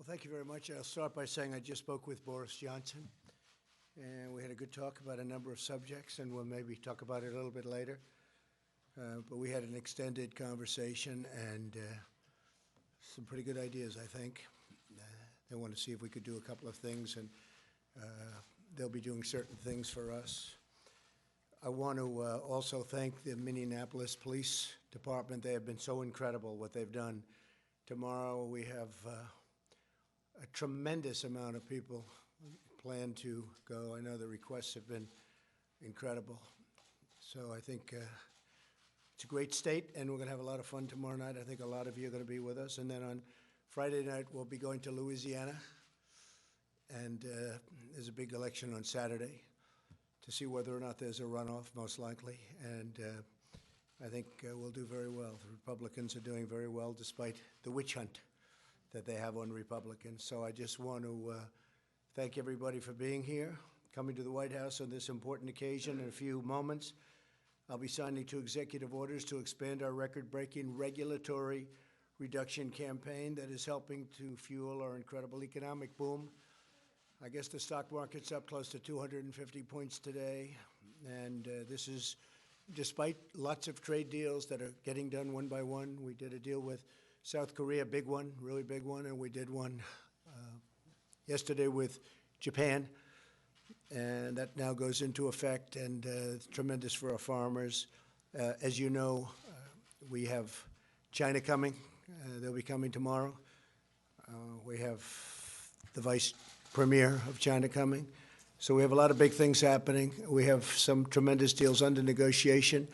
Thank you very much. I'll start by saying I just spoke with Boris Johnson, and we had a good talk about a number of subjects, and we'll maybe talk about it a little bit later. But we had an extended conversation and some pretty good ideas, I think. They want to see if we could do a couple of things, and they'll be doing certain things for us. I want to also thank the Minneapolis Police Department. They have been so incredible what they've done. Tomorrow we have a tremendous amount of people plan to go. I know the requests have been incredible. So I think it's a great state, and we're going to have a lot of fun tomorrow night. I think a lot of you are going to be with us. And then on Friday night, we'll be going to Louisiana. And there's a big election on Saturday to see whether or not there's a runoff, most likely. And I think we'll do very well. The Republicans are doing very well despite the witch hunt that they have on Republicans. So I just want to thank everybody for being here, coming to the White House on this important occasion. In a few moments, I'll be signing 2 executive orders to expand our record-breaking regulatory reduction campaign that is helping to fuel our incredible economic boom. I guess the stock market's up close to 250 points today, and this is despite lots of trade deals that are getting done one by one. We did a deal with South Korea, big one, really big one, and we did one yesterday with Japan, and that now goes into effect, and it's tremendous for our farmers. As you know, we have China coming. They'll be coming tomorrow. We have the Vice Premier of China coming. So we have a lot of big things happening. We have some tremendous deals under negotiation.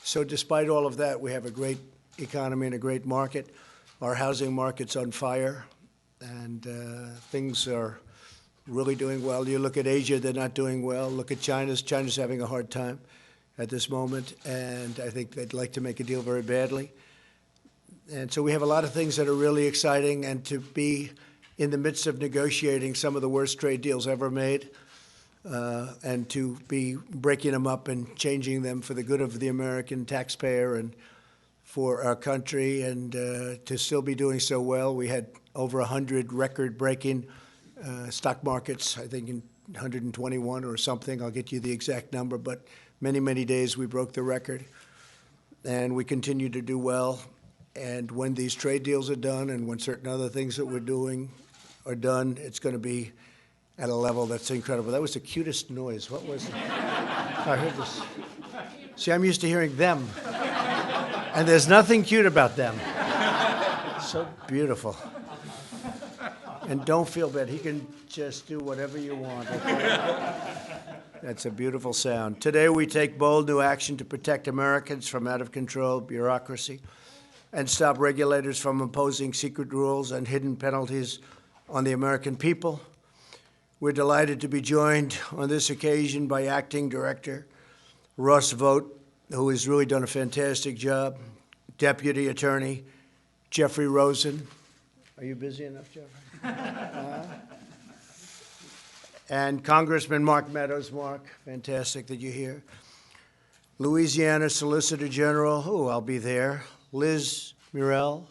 So despite all of that, we have a great economy and a great market. Our housing market's on fire, and things are really doing well. You look at Asia, they're not doing well. Look at China's having a hard time at this moment, and I think they'd like to make a deal very badly. And so we have a lot of things that are really exciting, and to be in the midst of negotiating some of the worst trade deals ever made, and to be breaking them up and changing them for the good of the American taxpayer and for our country, and to still be doing so well. We had over 100 record-breaking stock markets, I think in 121 or something. I'll get you the exact number, but many, many days we broke the record, and we continue to do well. And when these trade deals are done and when certain other things that we're doing are done, it's going to be at a level that's incredible. That was the cutest noise. What was it? I heard this. See, I'm used to hearing them. And there's nothing cute about them. So beautiful. And don't feel bad. He can just do whatever you want. Okay? That's a beautiful sound. Today we take bold new action to protect Americans from out-of-control bureaucracy and stop regulators from imposing secret rules and hidden penalties on the American people. We're delighted to be joined on this occasion by Acting Director Ross Vogt, who has really done a fantastic job, Deputy Attorney Jeffrey Rosen. Are you busy enough, Jeffrey? And Congressman Mark Meadows. Mark, fantastic that you're here. Louisiana Solicitor General, I'll be there. Liz Murrell.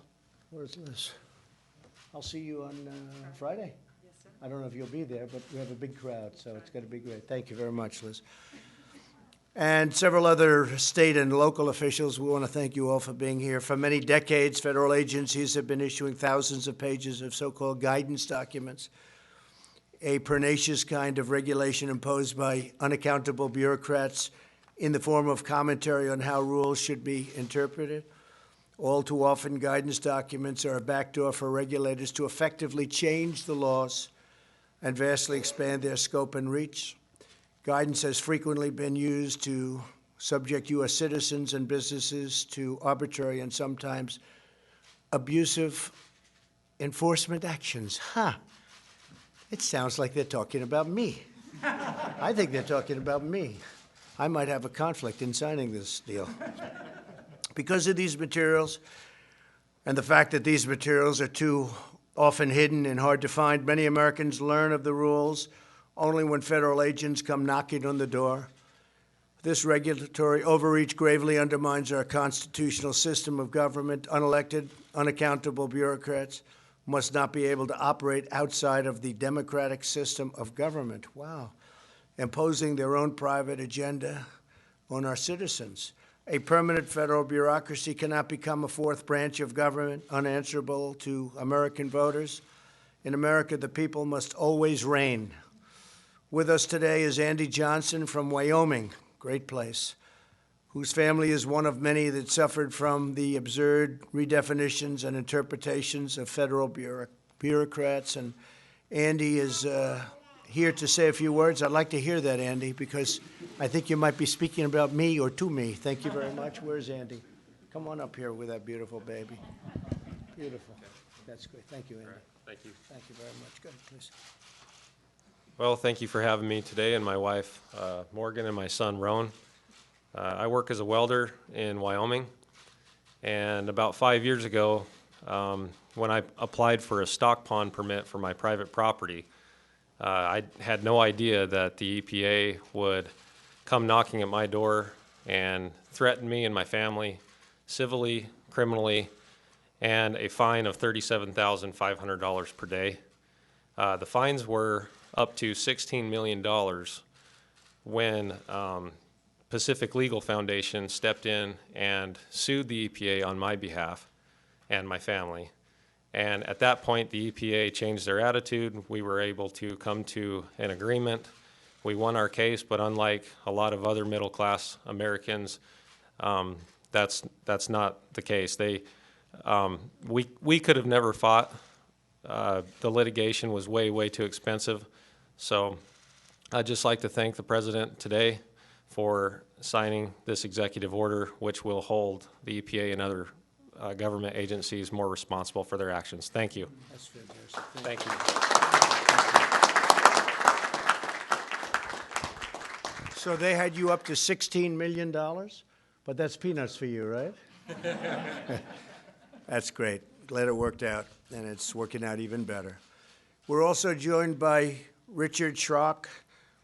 Where's Liz? I'll see you on Friday. Yes, sir. I don't know if you'll be there, but we have a big crowd, so it's going to be great. Thank you very much, Liz. And several other state and local officials, we want to thank you all for being here. For many decades, federal agencies have been issuing thousands of pages of so-called guidance documents, a pernicious kind of regulation imposed by unaccountable bureaucrats in the form of commentary on how rules should be interpreted. All too often, guidance documents are a backdoor for regulators to effectively change the laws and vastly expand their scope and reach. Guidance has frequently been used to subject U.S. citizens and businesses to arbitrary and sometimes abusive enforcement actions. It sounds like they're talking about me. I think they're talking about me. I might have a conflict in signing this deal. Because of these materials and the fact that these materials are too often hidden and hard to find, many Americans learn of the rules only when federal agents come knocking on the door. This regulatory overreach gravely undermines our constitutional system of government. Unelected, unaccountable bureaucrats must not be able to operate outside of the democratic system of government. Wow. Imposing their own private agenda on our citizens. A permanent federal bureaucracy cannot become a fourth branch of government, unanswerable to American voters. In America, the people must always reign. With us today is Andy Johnson from Wyoming, great place, whose family is one of many that suffered from the absurd redefinitions and interpretations of federal bureaucrats. And Andy is here to say a few words. I'd like to hear that, Andy, because I think you might be speaking about me or to me. Thank you very much. Where's Andy? Come on up here with that beautiful baby. Beautiful. That's great. Thank you, Andy. Right. Thank you. Thank you very much. Go ahead, please. Well, thank you for having me today, and my wife, Morgan, and my son, Roan. I work as a welder in Wyoming, and about 5 years ago, when I applied for a stock pond permit for my private property, I had no idea that the EPA would come knocking at my door and threaten me and my family civilly, criminally, and a fine of $37,500 per day. The fines were up to $16 million when Pacific Legal Foundation stepped in and sued the EPA on my behalf and my family. And at that point, the EPA changed their attitude. We were able to come to an agreement. We won our case, but unlike a lot of other middle-class Americans, that's not the case. We could have never fought. The litigation was way, way too expensive. So I'd just like to thank the President today for signing this executive order, which will hold the EPA and other government agencies more responsible for their actions. Thank you. That's fantastic. Thank you. So they had you up to $16 million, but that's peanuts for you, right? That's great. Glad it worked out, and it's working out even better. We're also joined by Richard Schrock,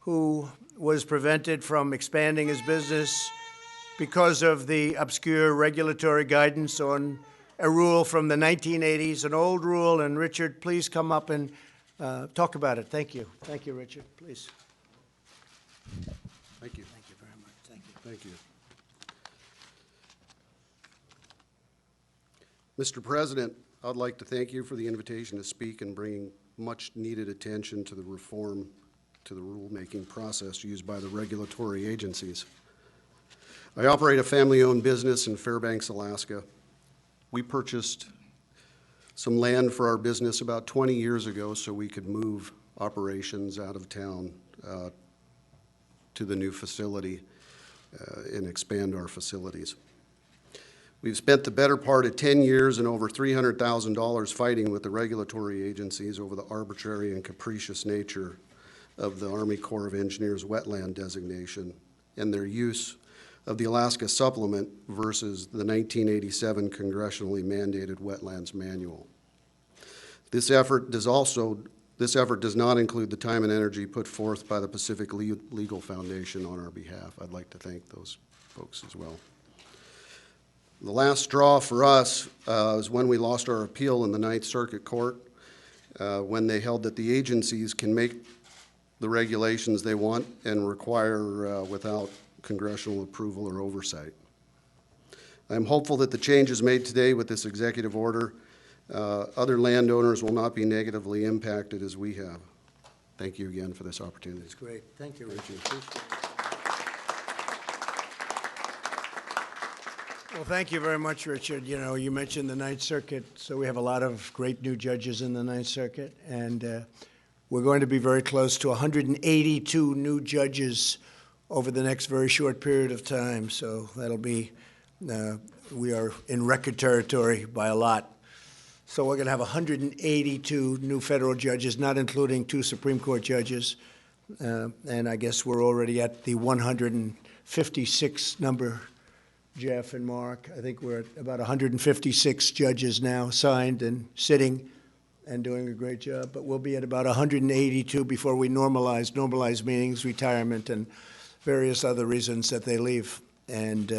who was prevented from expanding his business because of the obscure regulatory guidance on a rule from the 1980s, an old rule. And Richard, please come up and talk about it. Thank you. Thank you, Richard. Please. Thank you. Thank you very much. Thank you. Thank you. Mr. President, I'd like to thank you for the invitation to speak and bringing much-needed attention to the reform to the rulemaking process used by the regulatory agencies. I operate a family-owned business in Fairbanks, Alaska. We purchased some land for our business about 20 years ago so we could move operations out of town to the new facility and expand our facilities. We've spent the better part of 10 years and over $300,000 fighting with the regulatory agencies over the arbitrary and capricious nature of the Army Corps of Engineers wetland designation and their use of the Alaska Supplement versus the 1987 congressionally mandated Wetlands Manual. This effort does not include the time and energy put forth by the Pacific Legal Foundation on our behalf. I'd like to thank those folks as well. The last straw for us is when we lost our appeal in the Ninth Circuit Court, when they held that the agencies can make the regulations they want and require without congressional approval or oversight. I'm hopeful that the changes made today with this executive order, other landowners will not be negatively impacted as we have. Thank you again for this opportunity. That's great. Thank you, Richard. Well, thank you very much, Richard. You know, you mentioned the Ninth Circuit, so we have a lot of great new judges in the Ninth Circuit, and we're going to be very close to 182 new judges over the next very short period of time. So that'll be, we are in record territory by a lot. So we're going to have 182 new federal judges, not including 2 Supreme Court judges. And I guess we're already at the 156 number, Jeff and Mark. I think we're at about 156 judges now signed and sitting and doing a great job. But we'll be at about 182 before we normalize meetings, retirement, and various other reasons that they leave. And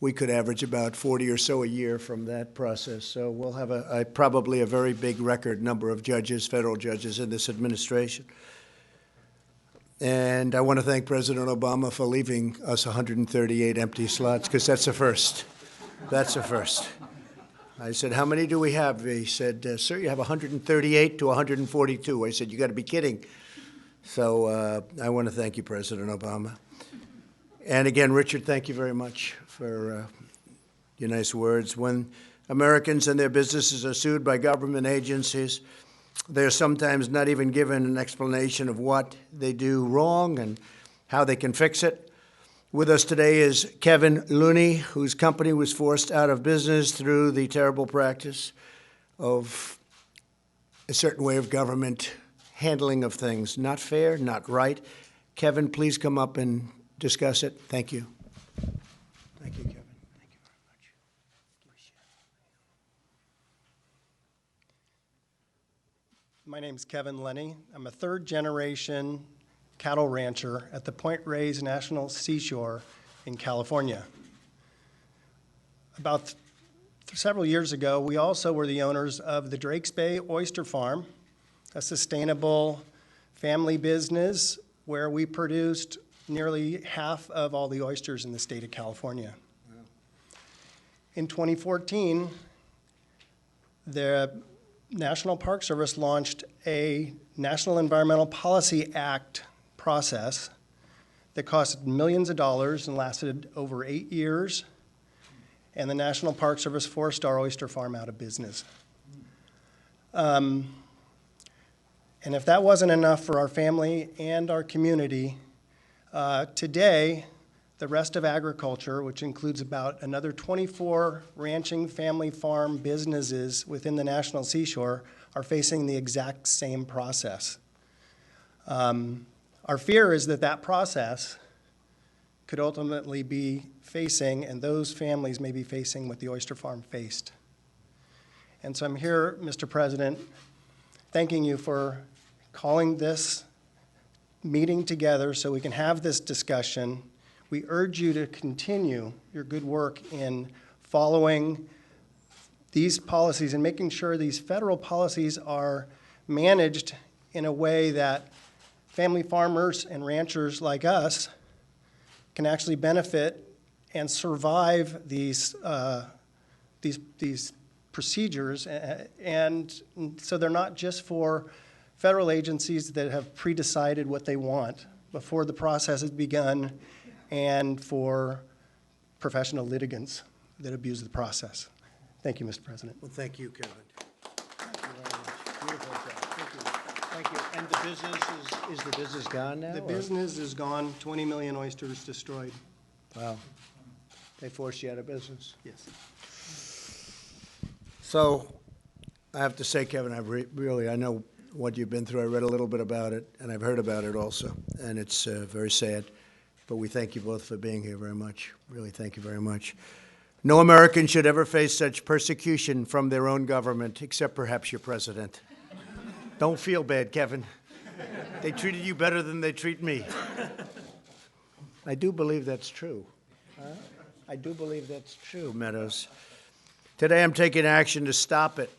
we could average about 40 or so a year from that process. So we'll have probably a very big record number of judges, federal judges in this administration. And I want to thank President Obama for leaving us 138 empty slots, because that's a first. That's a first. I said, how many do we have? He said, sir, you have 138 to 142. I said, you got to be kidding. So I want to thank you, President Obama. And again, Richard, thank you very much for your nice words. When Americans and their businesses are sued by government agencies, they're sometimes not even given an explanation of what they do wrong and how they can fix it. With us today is Kevin Looney, whose company was forced out of business through the terrible practice of a certain way of government handling of things. Not fair, not right. Kevin, please come up and discuss it. Thank you. Thank you, Kevin. Thank you very much. My name's Kevin Looney. I'm a third-generation cattle rancher at the Point Reyes National Seashore in California. About several years ago, we also were the owners of the Drakes Bay Oyster Farm, a sustainable family business where we produced nearly half of all the oysters in the state of California. Wow. In 2014, the National Park Service launched a National Environmental Policy Act process that cost millions of dollars and lasted over 8 years, and the National Park Service forced our oyster farm out of business. And if that wasn't enough for our family and our community, today, the rest of agriculture, which includes about another 24 ranching family farm businesses within the National Seashore, are facing the exact same process. Our fear is that that process could ultimately be facing, and those families may be facing, what the oyster farm faced. And so I'm here, Mr. President, thanking you for calling this meeting together so we can have this discussion. We urge you to continue your good work in following these policies and making sure these federal policies are managed in a way that family farmers and ranchers like us can actually benefit and survive these procedures, and so they're not just for federal agencies that have pre-decided what they want before the process has begun, and for professional litigants that abuse the process. Thank you, Mr. President. Well, thank you, Kevin. Thank you very much. Beautiful job. Thank you. Thank you. And the business, is the business gone now? The business is gone, 20 million oysters destroyed. Wow. They forced you out of business. Yes. So I have to say, Kevin, I know what you've been through. I read a little bit about it, and I've heard about it also, and it's very sad. But we thank you both for being here very much. Really, thank you very much. No American should ever face such persecution from their own government, except perhaps your president. Don't feel bad, Kevin. They treated you better than they treat me. I do believe that's true. I do believe that's true, Meadows. Today I'm taking action to stop it.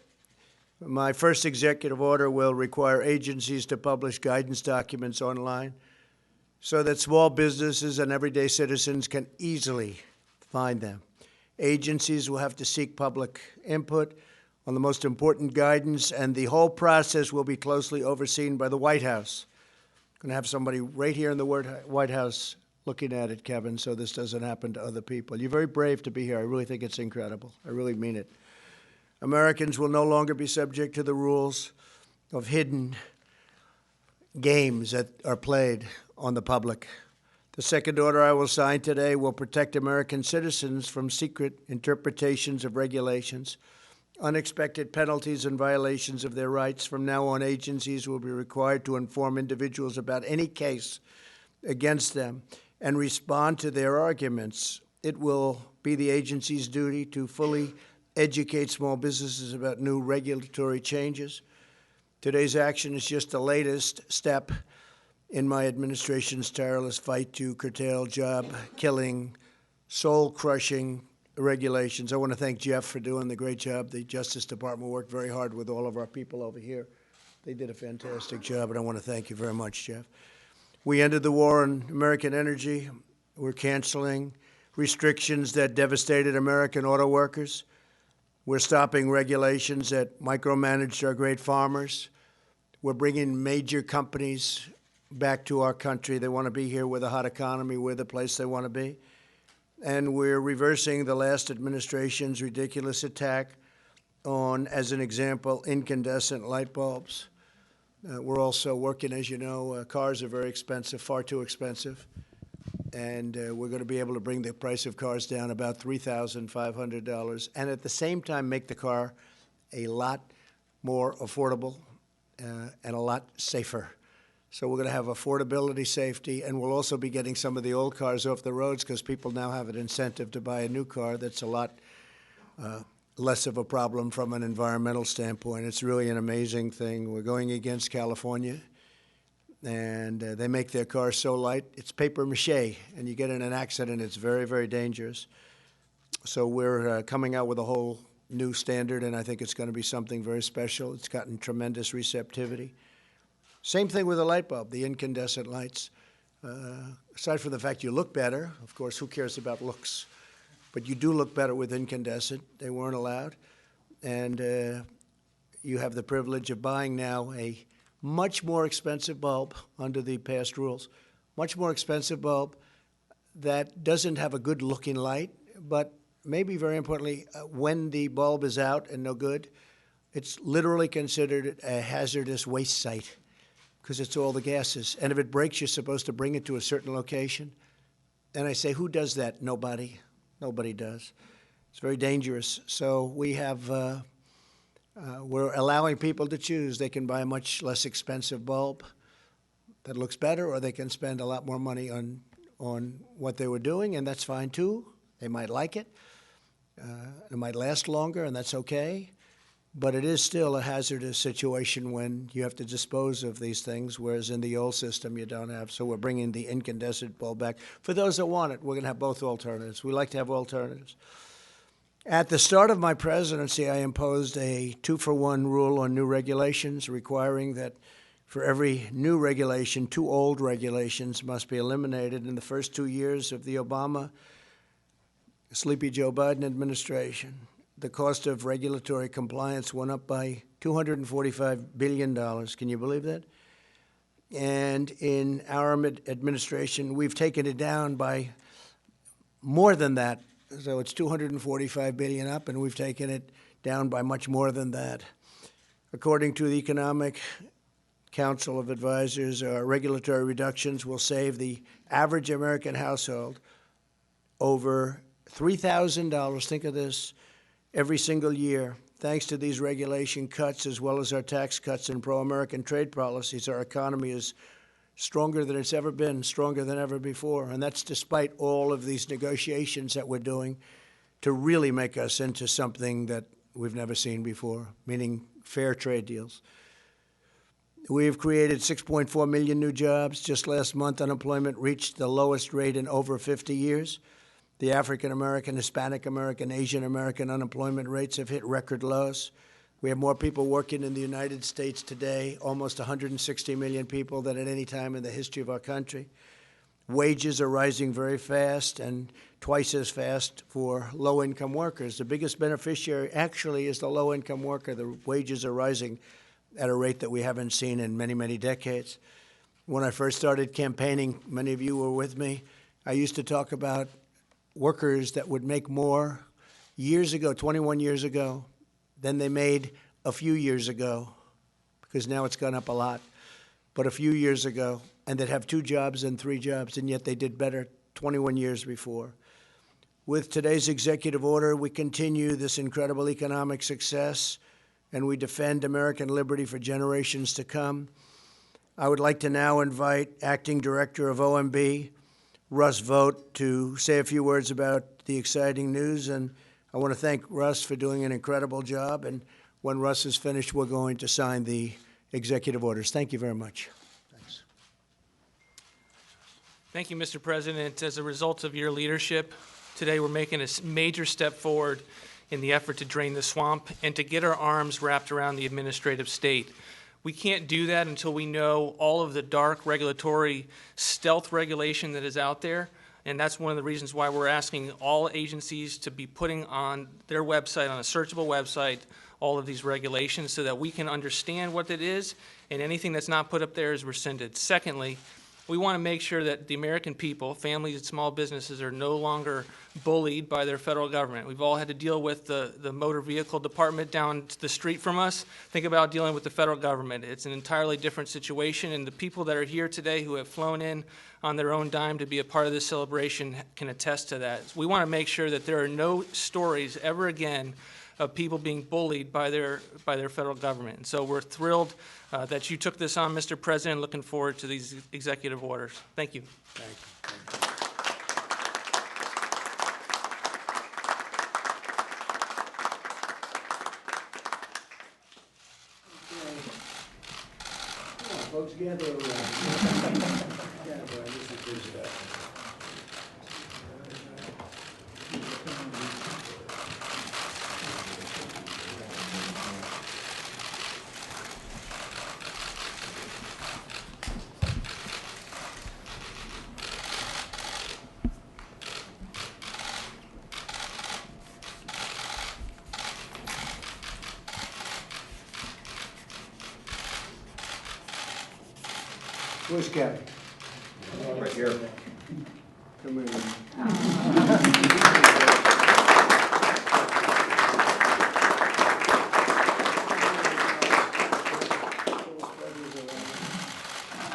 My first executive order will require agencies to publish guidance documents online so that small businesses and everyday citizens can easily find them. Agencies will have to seek public input on the most important guidance, and the whole process will be closely overseen by the White House. I'm going to have somebody right here in the White House looking at it, Kevin, so this doesn't happen to other people. You're very brave to be here. I really think it's incredible. I really mean it. Americans will no longer be subject to the rules of hidden games that are played on the public. The second order I will sign today will protect American citizens from secret interpretations of regulations, unexpected penalties, and violations of their rights. From now on, agencies will be required to inform individuals about any case against them and respond to their arguments. It will be the agency's duty to fully educate small businesses about new regulatory changes. Today's action is just the latest step in my administration's tireless fight to curtail job-killing, soul-crushing regulations. I want to thank Jeff for doing the great job. The Justice Department worked very hard with all of our people over here. They did a fantastic job, and I want to thank you very much, Jeff. We ended the war on American energy. We're canceling restrictions that devastated American auto workers. We're stopping regulations that micromanaged our great farmers. We're bringing major companies back to our country. They want to be here with a hot economy. We're the place they want to be. And we're reversing the last administration's ridiculous attack on, as an example, incandescent light bulbs. We're also working, as you know, cars are very expensive, far too expensive. And we're going to be able to bring the price of cars down about $3,500, and at the same time make the car a lot more affordable and a lot safer. So we're going to have affordability, safety, and we'll also be getting some of the old cars off the roads because people now have an incentive to buy a new car that's a lot less of a problem from an environmental standpoint. It's really an amazing thing. We're going against California, and they make their cars so light, it's paper mache, and you get in an accident, it's very, very dangerous. So we're coming out with a whole new standard, and I think it's going to be something very special. It's gotten tremendous receptivity. Same thing with the light bulb, the incandescent lights. Aside from the fact you look better, of course, who cares about looks? But you do look better with incandescent. They weren't allowed. And you have the privilege of buying now a much more expensive bulb under the past rules, much more expensive bulb that doesn't have a good-looking light, but maybe very importantly, when the bulb is out and no good, it's literally considered a hazardous waste site because it's all the gases. And if it breaks, you're supposed to bring it to a certain location. And I say, who does that? Nobody. Nobody does. It's very dangerous. So we have, we're allowing people to choose. They can buy a much less expensive bulb that looks better, or they can spend a lot more money on what they were doing, and that's fine too. They might like it. It might last longer, and that's okay. But it is still a hazardous situation when you have to dispose of these things, whereas in the old system you don't have. So we're bringing the incandescent bulb back. For those that want it, we're going to have both alternatives. We like to have alternatives. At the start of my presidency, I imposed a 2-for-1 rule on new regulations, requiring that for every new regulation, 2 old regulations must be eliminated. In the first 2 years of the Obama, Sleepy Joe Biden administration, the cost of regulatory compliance went up by $245 billion. Can you believe that? And in our administration, we've taken it down by more than that. So it's $245 billion up, and we've taken it down by much more than that. According to the Economic Council of Advisors, regulatory reductions will save the average American household over $3,000, think of this, every single year. Thanks to these regulation cuts, as well as our tax cuts and pro-American trade policies, our economy is stronger than it's ever been, stronger than ever before. And that's despite all of these negotiations that we're doing to really make us into something that we've never seen before, meaning fair trade deals. We've created 6.4 million new jobs. Just last month, unemployment reached the lowest rate in over 50 years. The African-American, Hispanic-American, Asian-American unemployment rates have hit record lows. We have more people working in the United States today, almost 160 million people, than at any time in the history of our country. Wages are rising very fast, and twice as fast for low-income workers. The biggest beneficiary actually is the low-income worker. The wages are rising at a rate that we haven't seen in many, many decades. When I first started campaigning, many of you were with me, I used to talk about workers that would make more years ago, 21 years ago, than they made a few years ago, because now it's gone up a lot, but a few years ago, and that have 2 jobs and 3 jobs, and yet they did better 21 years before. With today's executive order, we continue this incredible economic success, and we defend American liberty for generations to come. I would like to now invite Acting Director of OMB, Russ Vogt, to say a few words about the exciting news. And I want to thank Russ for doing an incredible job. And when Russ is finished, we're going to sign the executive orders. Thank you very much. Thanks. Thank you, Mr. President. As a result of your leadership, today we're making a major step forward in the effort to drain the swamp and to get our arms wrapped around the administrative state. We can't do that until we know all of the dark regulatory stealth regulation that is out there. And that's one of the reasons why we're asking all agencies to be putting on their website, on a searchable website, all of these regulations so that we can understand what it is, and anything that's not put up there is rescinded. Secondly, we want to make sure that the American people, families and small businesses, are no longer bullied by their federal government. We've all had to deal with the motor vehicle department down the street from us. Think about dealing with the federal government. It's an entirely different situation, and the people that are here today who have flown in on their own dime to be a part of this celebration can attest to that. We want to make sure that there are no stories ever again of people being bullied by their federal government. And so we're thrilled that you took this on, Mr. President, looking forward to these executive orders. Thank you. Thank you. Come on, folks, gather around. Gather around. This is good. Where's Kevin? Right here. Come in. I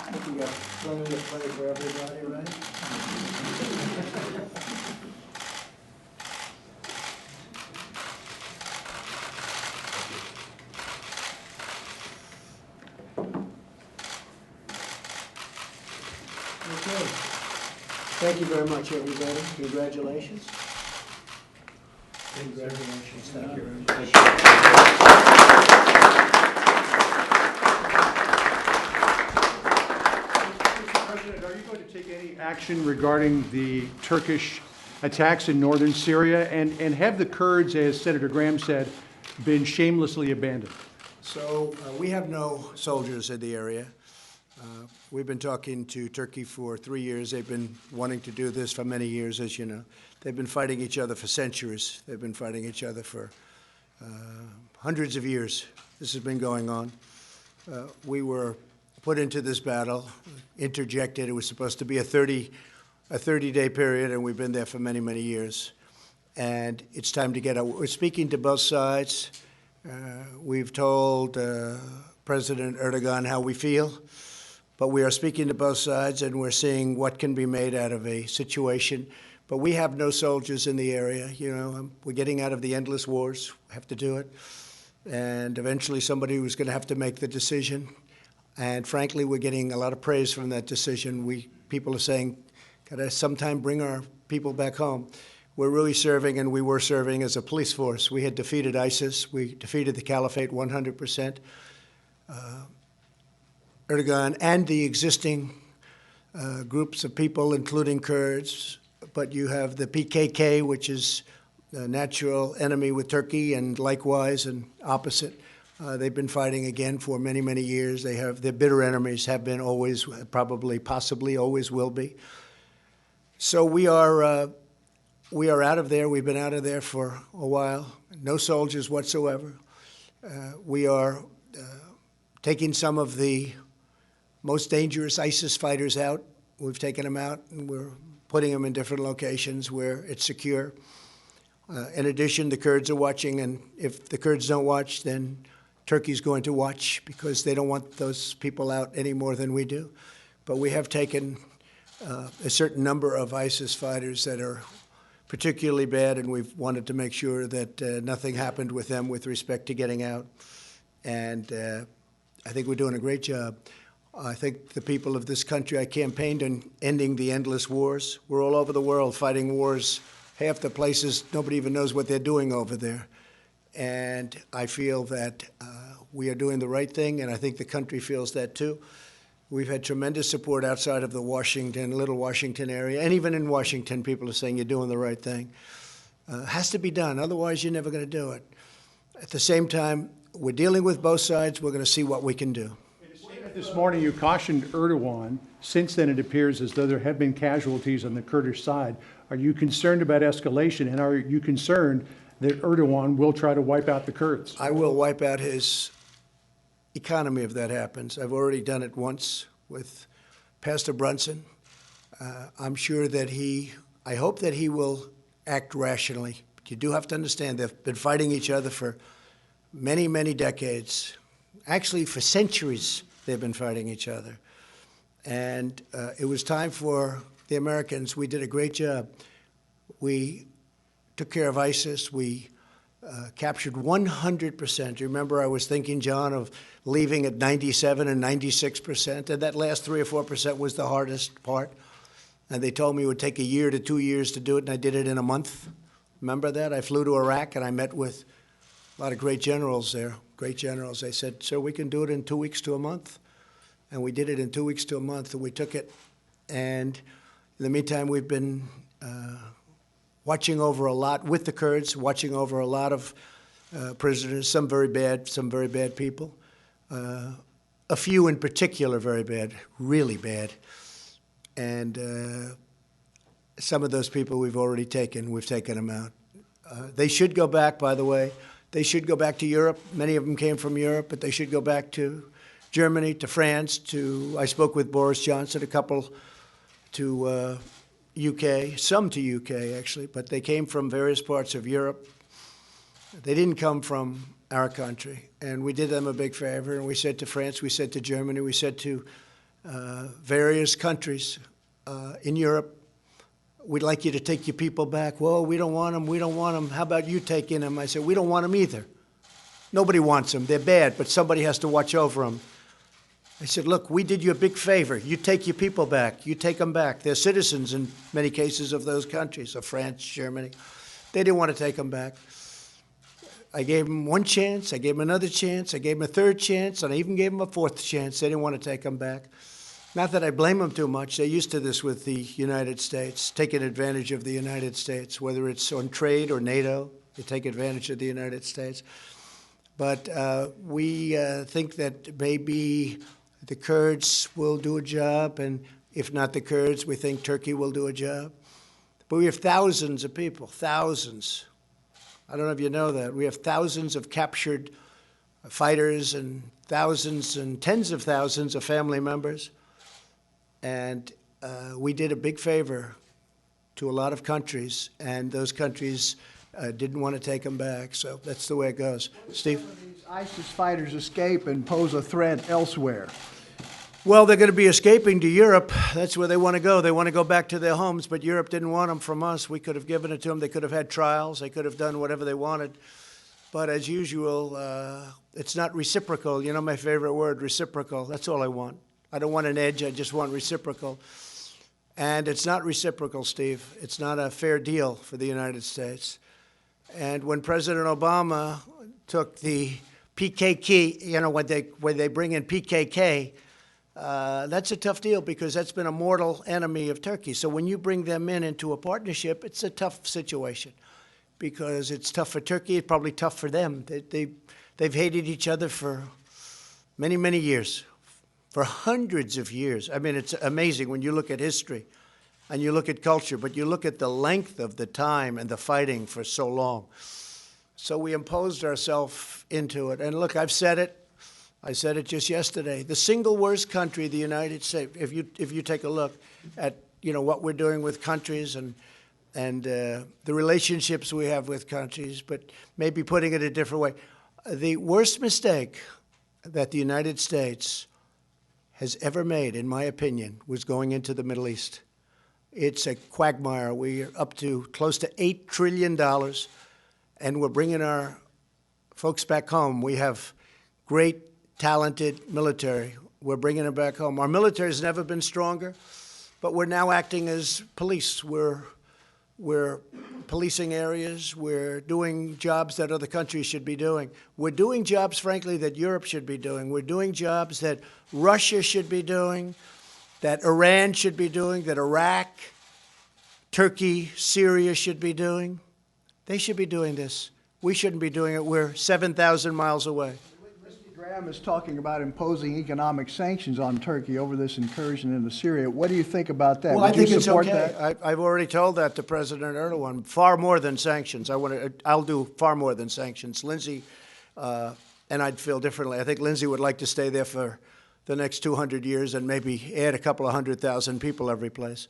think we got plenty to play for everybody, right? Okay. Thank you very much, everybody. Congratulations. Congratulations. Thank you. Mr. President, are you going to take any action regarding the Turkish attacks in northern Syria? And have the Kurds, as Senator Graham said, been shamelessly abandoned? So we have no soldiers in the area. We've been talking to Turkey for 3 years. They've been wanting to do this for many years, as you know. They've been fighting each other for centuries. They've been fighting each other for hundreds of years. This has been going on. We were put into this battle, interjected. It was supposed to be a 30-day period, and we've been there for many, many years. And it's time to get out. We're speaking to both sides. We've told President Erdogan how we feel. But we are speaking to both sides, and we're seeing what can be made out of a situation. But we have no soldiers in the area. You know, we're getting out of the endless wars. We have to do it. And eventually somebody was going to have to make the decision. And frankly, we're getting a lot of praise from that decision. People are saying, gotta sometime bring our people back home. We're really serving, and we were serving as a police force. We had defeated ISIS. We defeated the Caliphate 100%. Erdogan and the existing groups of people, including Kurds, but you have the PKK, which is a natural enemy with Turkey, and likewise and opposite. They've been fighting again for many, many years. Their bitter enemies have been always, probably, possibly, always will be. So we are out of there. We've been out of there for a while. No soldiers whatsoever. We are taking some of the most dangerous ISIS fighters out. We've taken them out, and we're putting them in different locations where it's secure. In addition, the Kurds are watching, and if the Kurds don't watch, then Turkey's going to watch, because they don't want those people out any more than we do. But we have taken a certain number of ISIS fighters that are particularly bad, and we've wanted to make sure that nothing happened with them with respect to getting out. And I think we're doing a great job. I think the people of this country, I campaigned on ending the endless wars. We're all over the world fighting wars. Half the places, nobody even knows what they're doing over there. And I feel that we are doing the right thing, and I think the country feels that too. We've had tremendous support outside of the Little Washington area, and even in Washington, people are saying you're doing the right thing. Has to be done, otherwise you're never going to do it. At the same time, we're dealing with both sides. We're going to see what we can do. This morning, you cautioned Erdogan. Since then, it appears as though there have been casualties on the Kurdish side. Are you concerned about escalation, and are you concerned that Erdogan will try to wipe out the Kurds? I will wipe out his economy if that happens. I've already done it once with Pastor Brunson. I'm sure that I hope that he will act rationally. But you do have to understand they've been fighting each other for many, many decades. Actually, for centuries, they've been fighting each other. And it was time for the Americans. We did a great job. We took care of ISIS. We captured 100%. You remember I was thinking, John, of leaving at 97 and 96%, and that last 3 or 4% was the hardest part. And they told me it would take a year to 2 years to do it, and I did it in a month. Remember that? I flew to Iraq, and I met with a lot of great generals there, great generals. They said, sir, we can do it in 2 weeks to a month. And we did it in 2 weeks to a month, and we took it. And in the meantime, we've been watching over a lot with the Kurds, watching over a lot of prisoners, some very bad people. A few in particular very bad, really bad. And some of those people we've already taken. We've taken them out. They should go back, by the way. They should go back to Europe. Many of them came from Europe, but they should go back to Germany, to France, I spoke with Boris Johnson, a couple to UK, some to UK actually, but they came from various parts of Europe. They didn't come from our country, and we did them a big favor, and we said to France, we said to Germany, we said to various countries in Europe, we'd like you to take your people back. Well, we don't want them, we don't want them. How about you taking them? I said, we don't want them either. Nobody wants them. They're bad, but somebody has to watch over them. I said, look, we did you a big favor. You take your people back. You take them back. They're citizens in many cases of those countries, of France, Germany. They didn't want to take them back. I gave them one chance. I gave them another chance. I gave them a third chance, and I even gave them a fourth chance. They didn't want to take them back. Not that I blame them too much. They're used to this with the United States, taking advantage of the United States, whether it's on trade or NATO. They take advantage of the United States. But we think that maybe the Kurds will do a job, and if not the Kurds, we think Turkey will do a job. But we have thousands of people, thousands. I don't know if you know that. We have thousands of captured fighters and thousands and tens of thousands of family members. And we did a big favor to a lot of countries, and those countries didn't want to take them back. So that's the way it goes. Steve? Some of these ISIS fighters escape and pose a threat elsewhere. Well, they're going to be escaping to Europe. That's where they want to go. They want to go back to their homes, but Europe didn't want them from us. We could have given it to them. They could have had trials. They could have done whatever they wanted. But as usual, it's not reciprocal. You know my favorite word, reciprocal. That's all I want. I don't want an edge. I just want reciprocal. And it's not reciprocal, Steve. It's not a fair deal for the United States. And when President Obama took the PKK, you know, when they bring in PKK, that's a tough deal because that's been a mortal enemy of Turkey. So when you bring them into a partnership, it's a tough situation because it's tough for Turkey. It's probably tough for them. They've hated each other for many, many years, for hundreds of years. I mean, it's amazing when you look at history and you look at culture, but you look at the length of the time and the fighting for so long. So we imposed ourselves into it. And look, I've said it. I said it just yesterday. The single worst country, the United States, if you take a look at, you know, what we're doing with countries and the relationships we have with countries, but maybe putting it a different way, the worst mistake that the United States has ever made, in my opinion, was going into the Middle East. It's a quagmire. We're up to close to $8 trillion, and we're bringing our folks back home. We have great, talented military. We're bringing them back home. Our military has never been stronger, but we're now acting as police. We're policing areas. We're doing jobs that other countries should be doing. We're doing jobs, frankly, that Europe should be doing. We're doing jobs that Russia should be doing, that Iran should be doing, that Iraq, Turkey, Syria should be doing. They should be doing this. We shouldn't be doing it. We're 7,000 miles away. Mr. Graham is talking about imposing economic sanctions on Turkey over this incursion into Syria. What do you think about that? Well, I Would you think it's support okay. that? I've already told that to President Erdogan. Far more than sanctions. I'll do far more than sanctions. Lindsey, and I'd feel differently. I think Lindsey would like to stay there for the next 200 years and maybe add a couple of 100,000 people every place.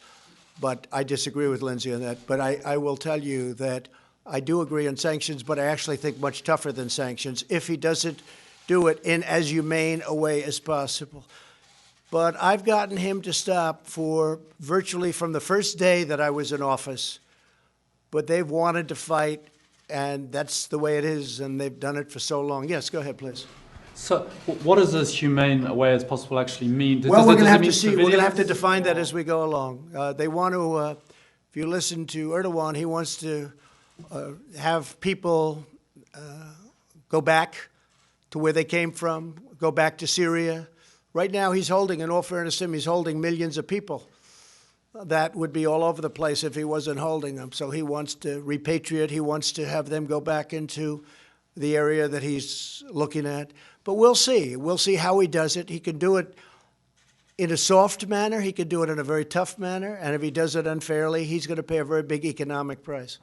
But I disagree with Lindsey on that. But I will tell you that I do agree on sanctions, but I actually think much tougher than sanctions if he doesn't do it in as humane a way as possible. But I've gotten him to stop for virtually from the first day that I was in office. But they've wanted to fight, and that's the way it is, and they've done it for so long. Yes, go ahead, please. So, what does this humane way as possible actually mean? Well, we're going to have to mean see. We're going to have to civilians? define that as we go along. They want to, if you listen to Erdogan, he wants to have people go back to where they came from, go back to Syria. Right now, he's holding, in all fairness to him, he's holding millions of people. That would be all over the place if he wasn't holding them. So he wants to repatriate. He wants to have them go back into the area that he's looking at. But we'll see. We'll see how he does it. He can do it in a soft manner. He can do it in a very tough manner. And if he does it unfairly, he's going to pay a very big economic price.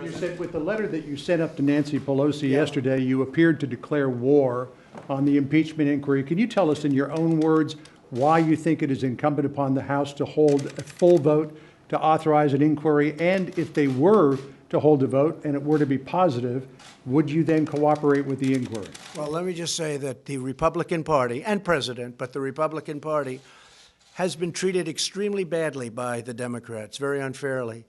You said with the letter that you sent up to Nancy Pelosi yesterday, you appeared to declare war on the impeachment inquiry. Can you tell us in your own words why you think it is incumbent upon the House to hold a full vote to authorize an inquiry? And if they were to hold a vote and it were to be positive, would you then cooperate with the inquiry? Well, let me just say that the Republican Party and President, but the Republican Party has been treated extremely badly by the Democrats, very unfairly.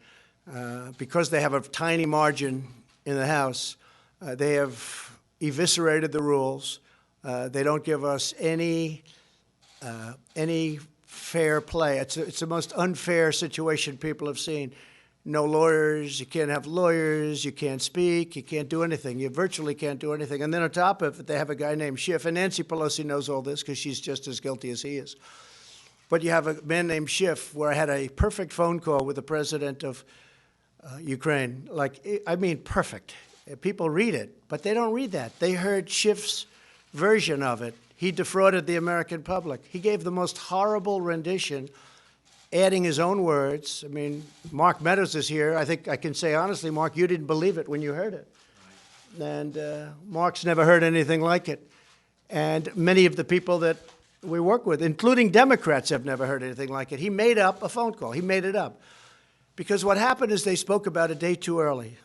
Because they have a tiny margin in the House, they have eviscerated the rules. They don't give us any fair play. It's the most unfair situation people have seen. No lawyers, you can't have lawyers, you can't speak, you can't do anything. You virtually can't do anything. And then on top of it, they have a guy named Schiff, and Nancy Pelosi knows all this because she's just as guilty as he is. But you have a man named Schiff, where I had a perfect phone call with the president of Ukraine. I mean, perfect. People read it, but they don't read that. They heard Schiff's version of it. He defrauded the American public. He gave the most horrible rendition, adding his own words. I mean, Mark Meadows is here. I think I can say honestly, Mark, you didn't believe it when you heard it. And Mark's never heard anything like it. And many of the people that we work with, including Democrats, have never heard anything like it. He made up a phone call. He made it up. Because what happened is they spoke about a day too early.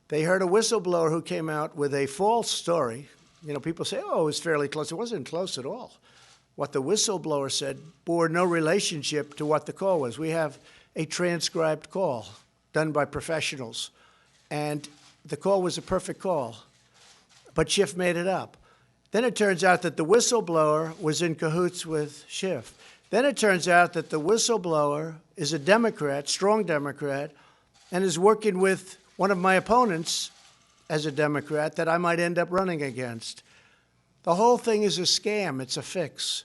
They heard a whistleblower who came out with a false story. You know, people say, oh, it was fairly close. It wasn't close at all. What the whistleblower said bore no relationship to what the call was. We have a transcribed call done by professionals. And the call was a perfect call. But Schiff made it up. Then it turns out that the whistleblower was in cahoots with Schiff. Then it turns out that the whistleblower is a Democrat, strong Democrat, and is working with one of my opponents as a Democrat that I might end up running against. The whole thing is a scam. It's a fix.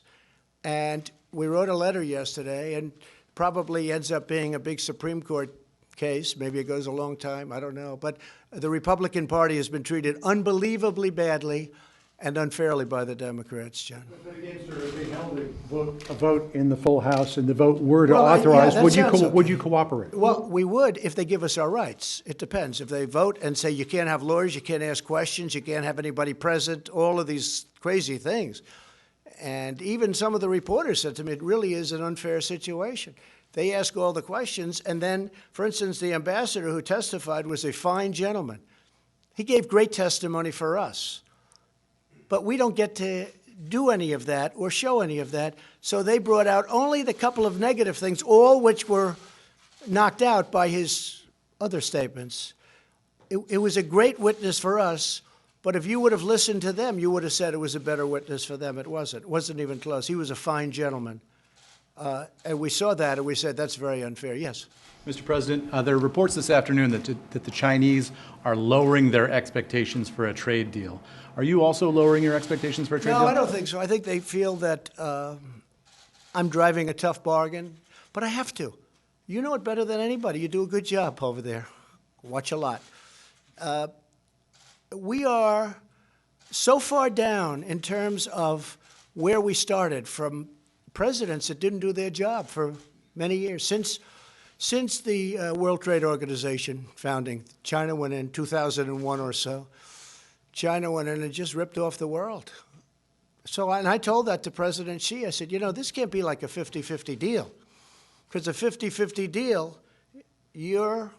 And we wrote a letter yesterday, and probably ends up being a big Supreme Court case. Maybe it goes a long time. I don't know. But the Republican Party has been treated unbelievably badly and unfairly by the Democrats, John. But again, sir, if they held a vote in the full House and the vote were to Well, authorize, yeah, that would sounds okay. you cooperate? Well, we would if they give us our rights. It depends. If they vote and say you can't have lawyers, you can't ask questions, you can't have anybody present, all of these crazy things. And even some of the reporters said to me, it really is an unfair situation. They ask all the questions, and then, for instance, the ambassador who testified was a fine gentleman. He gave great testimony for us. But we don't get to do any of that or show any of that. So they brought out only the couple of negative things, all which were knocked out by his other statements. It was a great witness for us, but if you would have listened to them, you would have said it was a better witness for them. It wasn't. It wasn't even close. He was a fine gentleman. And we saw that, and we said, that's very unfair. Yes? Mr. President, there are reports this afternoon that the Chinese are lowering their expectations for a trade deal. Are you also lowering your expectations for a trade deal? No, I don't think so. I think they feel that I'm driving a tough bargain, but I have to. You know it better than anybody. You do a good job over there. Watch a lot. We are so far down in terms of where we started from presidents that didn't do their job for many years. Since the World Trade Organization founding, China went in 2001 or so. China went in and just ripped off the world. So, and I told that to President Xi. I said, you know, this can't be like a 50-50 deal. Because a 50-50 deal, you're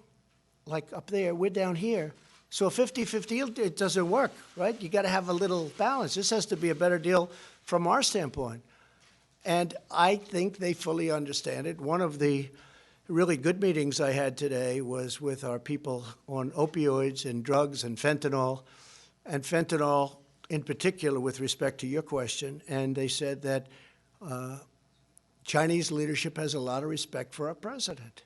like up there, we're down here. So a 50-50 deal, it doesn't work, right? You got to have a little balance. This has to be a better deal from our standpoint. And I think they fully understand it. One of the really good meetings I had today was with our people on opioids and drugs and fentanyl in particular with respect to your question. And they said that Chinese leadership has a lot of respect for our president.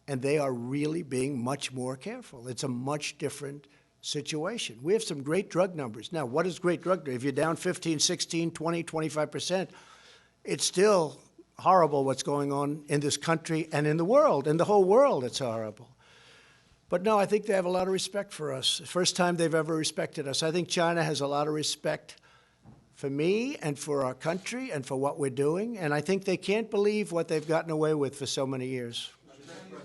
And they are really being much more careful. It's a much different situation. We have some great drug numbers. Now, what is great drug numbers? If you're down 15, 16, 20, 25%, it's still horrible what's going on in this country and in the world. In the whole world, it's horrible. But no, I think they have a lot of respect for us. First time they've ever respected us. I think China has a lot of respect for me and for our country and for what we're doing. And I think they can't believe what they've gotten away with for so many years.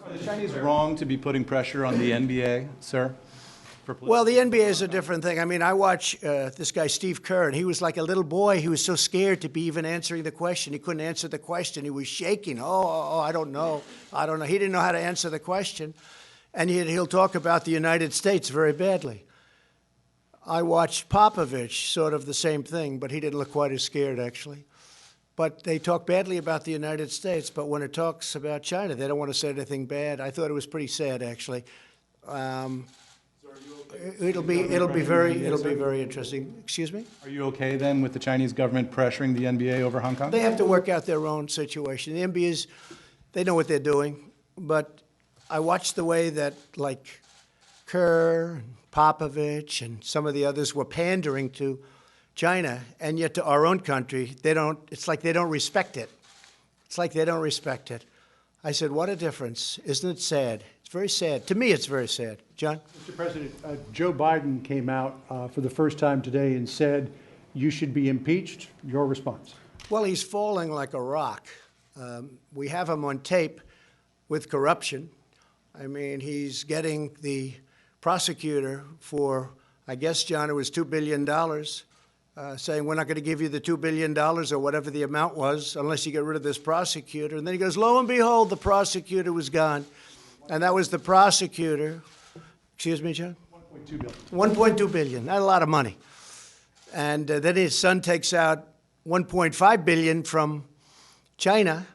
Are the Chinese wrong to be putting pressure on the NBA, sir? Well, the NBA is a different thing. I mean, I watch this guy, Steve Kerr, and he was like a little boy. He was so scared to be even answering the question. He couldn't answer the question. He was shaking. I don't know. I don't know. He didn't know how to answer the question. And he'll talk about the United States very badly. I watched Popovich, sort of the same thing, but he didn't look quite as scared, actually. But they talk badly about the United States, but when it talks about China, they don't want to say anything bad. I thought it was pretty sad, actually. It'll be very interesting. Excuse me? Are you okay then with the Chinese government pressuring the NBA over Hong Kong? They have to work out their own situation. The NBA's, they know what they're doing, but I watched the way that, like, Kerr and Popovich and some of the others were pandering to China, and yet to our own country, it's like they don't respect it. It's like they don't respect it. I said, what a difference. Isn't it sad? It's very sad. To me, it's very sad. John? Mr. President, Joe Biden came out for the first time today and said you should be impeached. Your response? Well, he's falling like a rock. We have him on tape with corruption. I mean, he's getting the prosecutor for, I guess, John, it was $2 billion, saying we're not going to give you the $2 billion or whatever the amount was unless you get rid of this prosecutor. And then he goes, lo and behold, the prosecutor was gone. And that was the prosecutor. Excuse me, John? $1.2 billion. $1.2 billion. Not a lot of money. And then his son takes out $1.5 billion from China.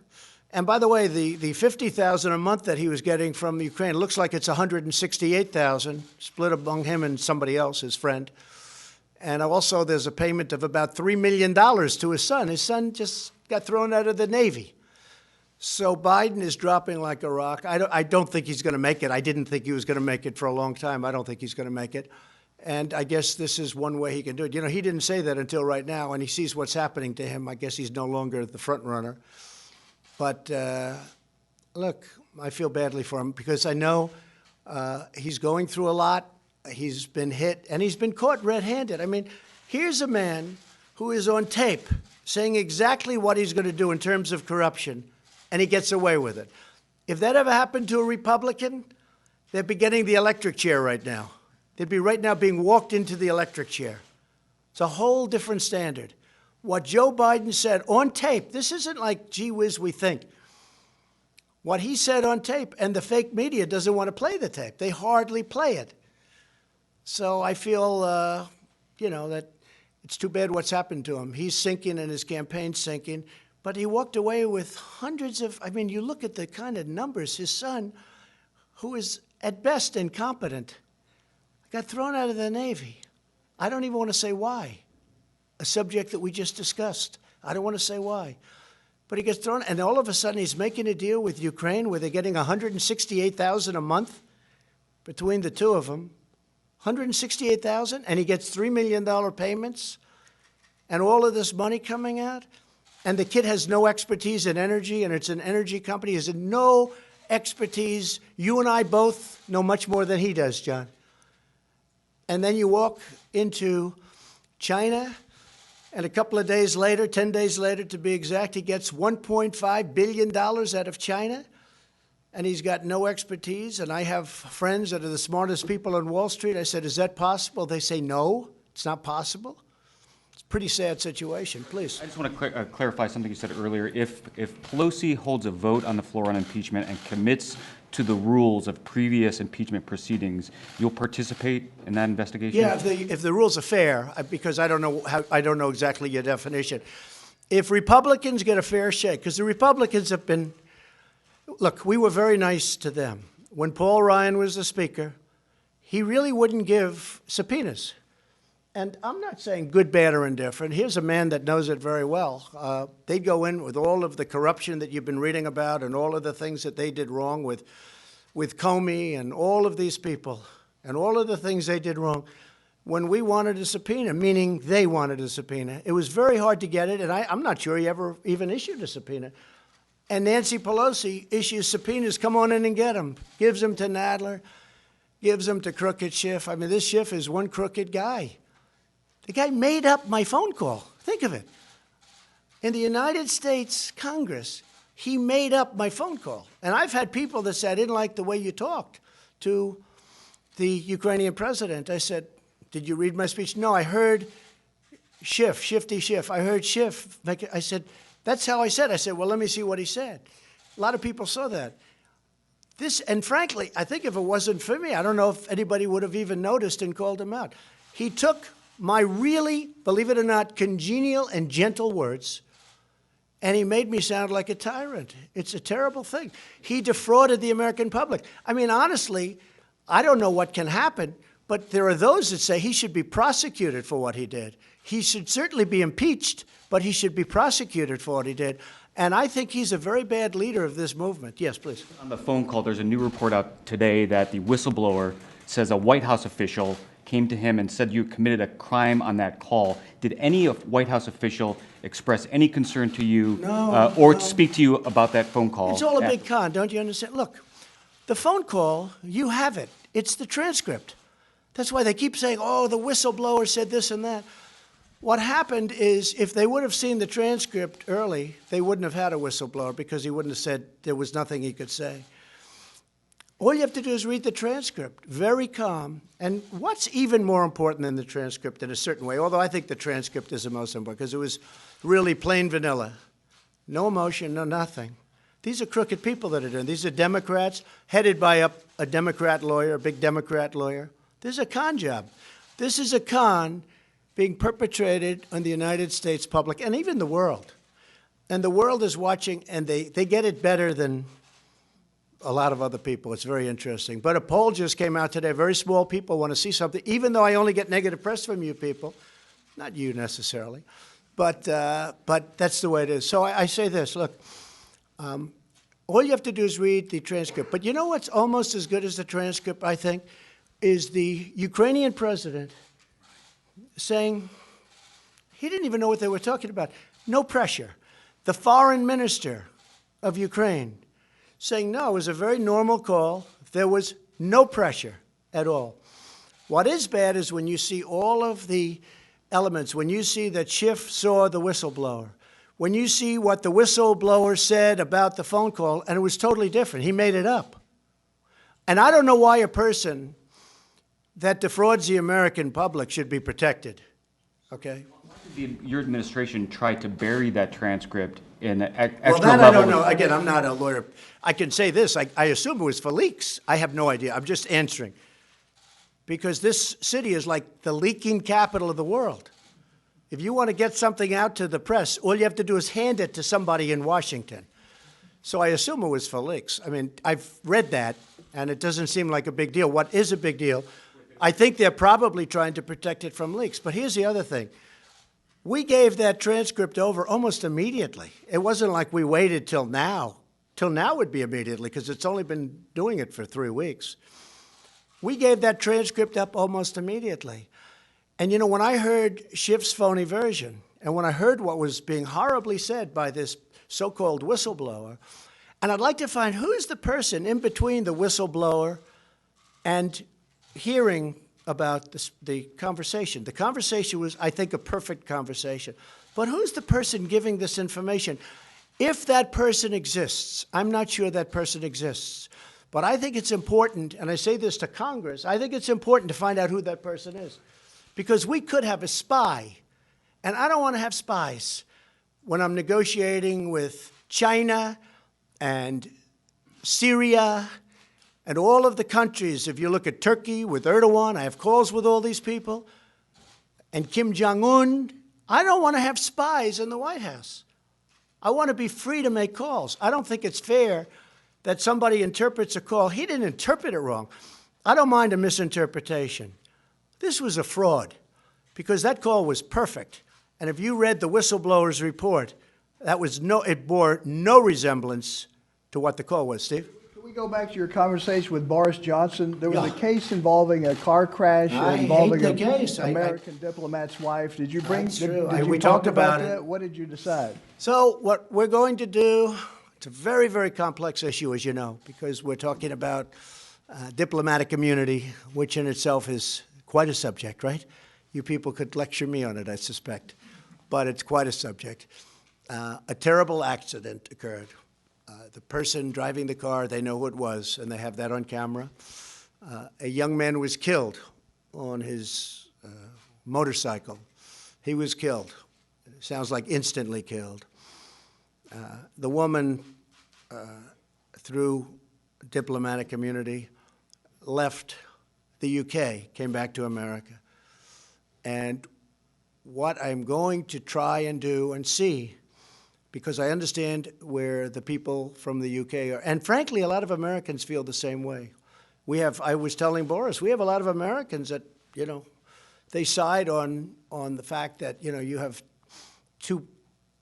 And by the way, the $50,000 a month that he was getting from Ukraine looks like it's $168,000 split among him and somebody else, his friend. And also there's a payment of about $3 million to his son. His son just got thrown out of the Navy. So Biden is dropping like a rock. I don't think he's going to make it. I didn't think he was going to make it for a long time. I don't think he's going to make it. And I guess this is one way he can do it. You know, he didn't say that until right now, and he sees what's happening to him. I guess he's no longer the front runner. But look, I feel badly for him because I know he's going through a lot. He's been hit, and he's been caught red-handed. I mean, here's a man who is on tape saying exactly what he's going to do in terms of corruption, and he gets away with it. If that ever happened to a Republican, they'd be getting the electric chair right now. They'd be right now being walked into the electric chair. It's a whole different standard. What Joe Biden said on tape, this isn't like, gee whiz, we think. What he said on tape, and the fake media doesn't want to play the tape. They hardly play it. So I feel, you know, that it's too bad what's happened to him. He's sinking and his campaign's sinking. But he walked away with hundreds of, I mean, you look at the kind of numbers. His son, who is at best incompetent, got thrown out of the Navy. I don't even want to say why. A subject that we just discussed. I don't want to say why. but he gets thrown, and all of a sudden he's making a deal with Ukraine where they're getting $168,000 a month between the two of them. $168,000, and he gets $3 million payments, and all of this money coming out, and the kid has no expertise in energy, and it's an energy company. He has no expertise. You and I both know much more than he does, John. And then you walk into China, and a couple of days later, 10 days later to be exact, he gets $1.5 billion out of China, and he's got no expertise. And I have friends that are the smartest people on Wall Street. I said, is that possible? They say, no, it's not possible. It's a pretty sad situation. Please. I just want to clarify something you said earlier. If Pelosi holds a vote on the floor on impeachment and commits to the rules of previous impeachment proceedings, you'll participate in that investigation? Yeah, if the rules are fair, because I don't know exactly your definition. If Republicans get a fair shake, because the Republicans have been, look, we were very nice to them. When Paul Ryan was the Speaker, he really wouldn't give subpoenas. And I'm not saying good, bad, or indifferent. Here's a man that knows it very well. They'd go in with all of the corruption that you've been reading about and all of the things that they did wrong with Comey and all of these people and all of the things they did wrong. When we wanted a subpoena, meaning they wanted a subpoena, it was very hard to get it, and I'm not sure he ever even issued a subpoena. And Nancy Pelosi issues subpoenas, come on in and get them, gives them to Nadler, gives them to Crooked Schiff. I mean, this Schiff is one crooked guy. The guy made up my phone call. Think of it. In the United States Congress, he made up my phone call. And I've had people that said, I didn't like the way you talked to the Ukrainian president. I said, did you read my speech? No, I heard Schiff, Shifty Schiff. I heard Schiff. I said, that's how I said. I said, well, let me see what he said. A lot of people saw that. And frankly, I think if it wasn't for me, I don't know if anybody would have even noticed and called him out. He took my really, believe it or not, congenial and gentle words, and he made me sound like a tyrant. It's a terrible thing. He defrauded the American public. I mean, honestly, I don't know what can happen, but there are those that say he should be prosecuted for what he did. He should certainly be impeached, but he should be prosecuted for what he did. And I think he's a very bad leader of this movement. Yes, please. On the phone call, there's a new report out today that the whistleblower says a White House official came to him and said you committed a crime on that call. Did any White House official express any concern to you or speak to you about that phone call? It's all a big con, don't you understand? Look, the phone call, you have it. It's the transcript. That's why they keep saying, oh, the whistleblower said this and that. What happened is if they would have seen the transcript early, they wouldn't have had a whistleblower because he wouldn't have said there was nothing he could say. All you have to do is read the transcript, very calm. And what's even more important than the transcript in a certain way, although I think the transcript is the most important because it was really plain vanilla. No emotion, no nothing. These are crooked people that are doing. These are Democrats headed by a Democrat lawyer, a big Democrat lawyer. This is a con job. This is a con being perpetrated on the United States public and even the world. And the world is watching, and they get it better than a lot of other people. It's very interesting. But a poll just came out today. Very small people want to see something, even though I only get negative press from you people. Not you necessarily. But that's the way it is. So I say this, look, all you have to do is read the transcript. But you know what's almost as good as the transcript, I think, is the Ukrainian president saying he didn't even know what they were talking about. No pressure. The foreign minister of Ukraine saying, no, it was a very normal call. There was no pressure at all. What is bad is when you see all of the elements, when you see that Schiff saw the whistleblower, when you see what the whistleblower said about the phone call, and it was totally different. He made it up. And I don't know why a person that defrauds the American public should be protected, okay? Your administration tried to bury that transcript in extra Well, that level. I don't know. Again, I'm not a lawyer. I can say this. I assume it was for leaks. I have no idea. I'm just answering. Because this city is like the leaking capital of the world. If you want to get something out to the press, all you have to do is hand it to somebody in Washington. So I assume it was for leaks. I mean, I've read that, and it doesn't seem like a big deal. What is a big deal? I think they're probably trying to protect it from leaks. But here's the other thing. We gave that transcript over almost immediately. It wasn't like we waited till now. Till now would be immediately, because it's only been doing it for 3 weeks. We gave that transcript up almost immediately. And you know, when I heard Schiff's phony version, and when I heard what was being horribly said by this so-called whistleblower, and I'd like to find who is the person in between the whistleblower and hearing about the conversation. The conversation was, I think, a perfect conversation. But who's the person giving this information? If that person exists, I'm not sure that person exists. But I think it's important, and I say this to Congress, I think it's important to find out who that person is. Because we could have a spy, and I don't want to have spies when I'm negotiating with China and Syria and all of the countries. If you look at Turkey with Erdogan, I have calls with all these people, and Kim Jong-un. I don't want to have spies in the White House. I want to be free to make calls. I don't think it's fair that somebody interprets a call. He didn't interpret it wrong. I don't mind a misinterpretation. This was a fraud because that call was perfect. And if you read the whistleblower's report, it bore no resemblance to what the call was. Steve? Can we go back to your conversation with Boris Johnson? There was a case involving a car crash involving an American diplomat's wife. Did you bring? We talked about that? it. What did you decide? So what we're going to do, it's a very, very complex issue, as you know, because we're talking about diplomatic immunity, which in itself is quite a subject, right? You people could lecture me on it, I suspect, but it's quite a subject. A terrible accident occurred. The person driving the car, they know who it was, and they have that on camera. A young man was killed on his motorcycle. He was killed. It sounds like instantly killed. The woman, through diplomatic immunity, left the UK, came back to America. And what I'm going to try and do and see, because I understand where the people from the UK are, and frankly, a lot of Americans feel the same way. I was telling Boris, we have a lot of Americans that, you know, they side on the fact that, you know, you have two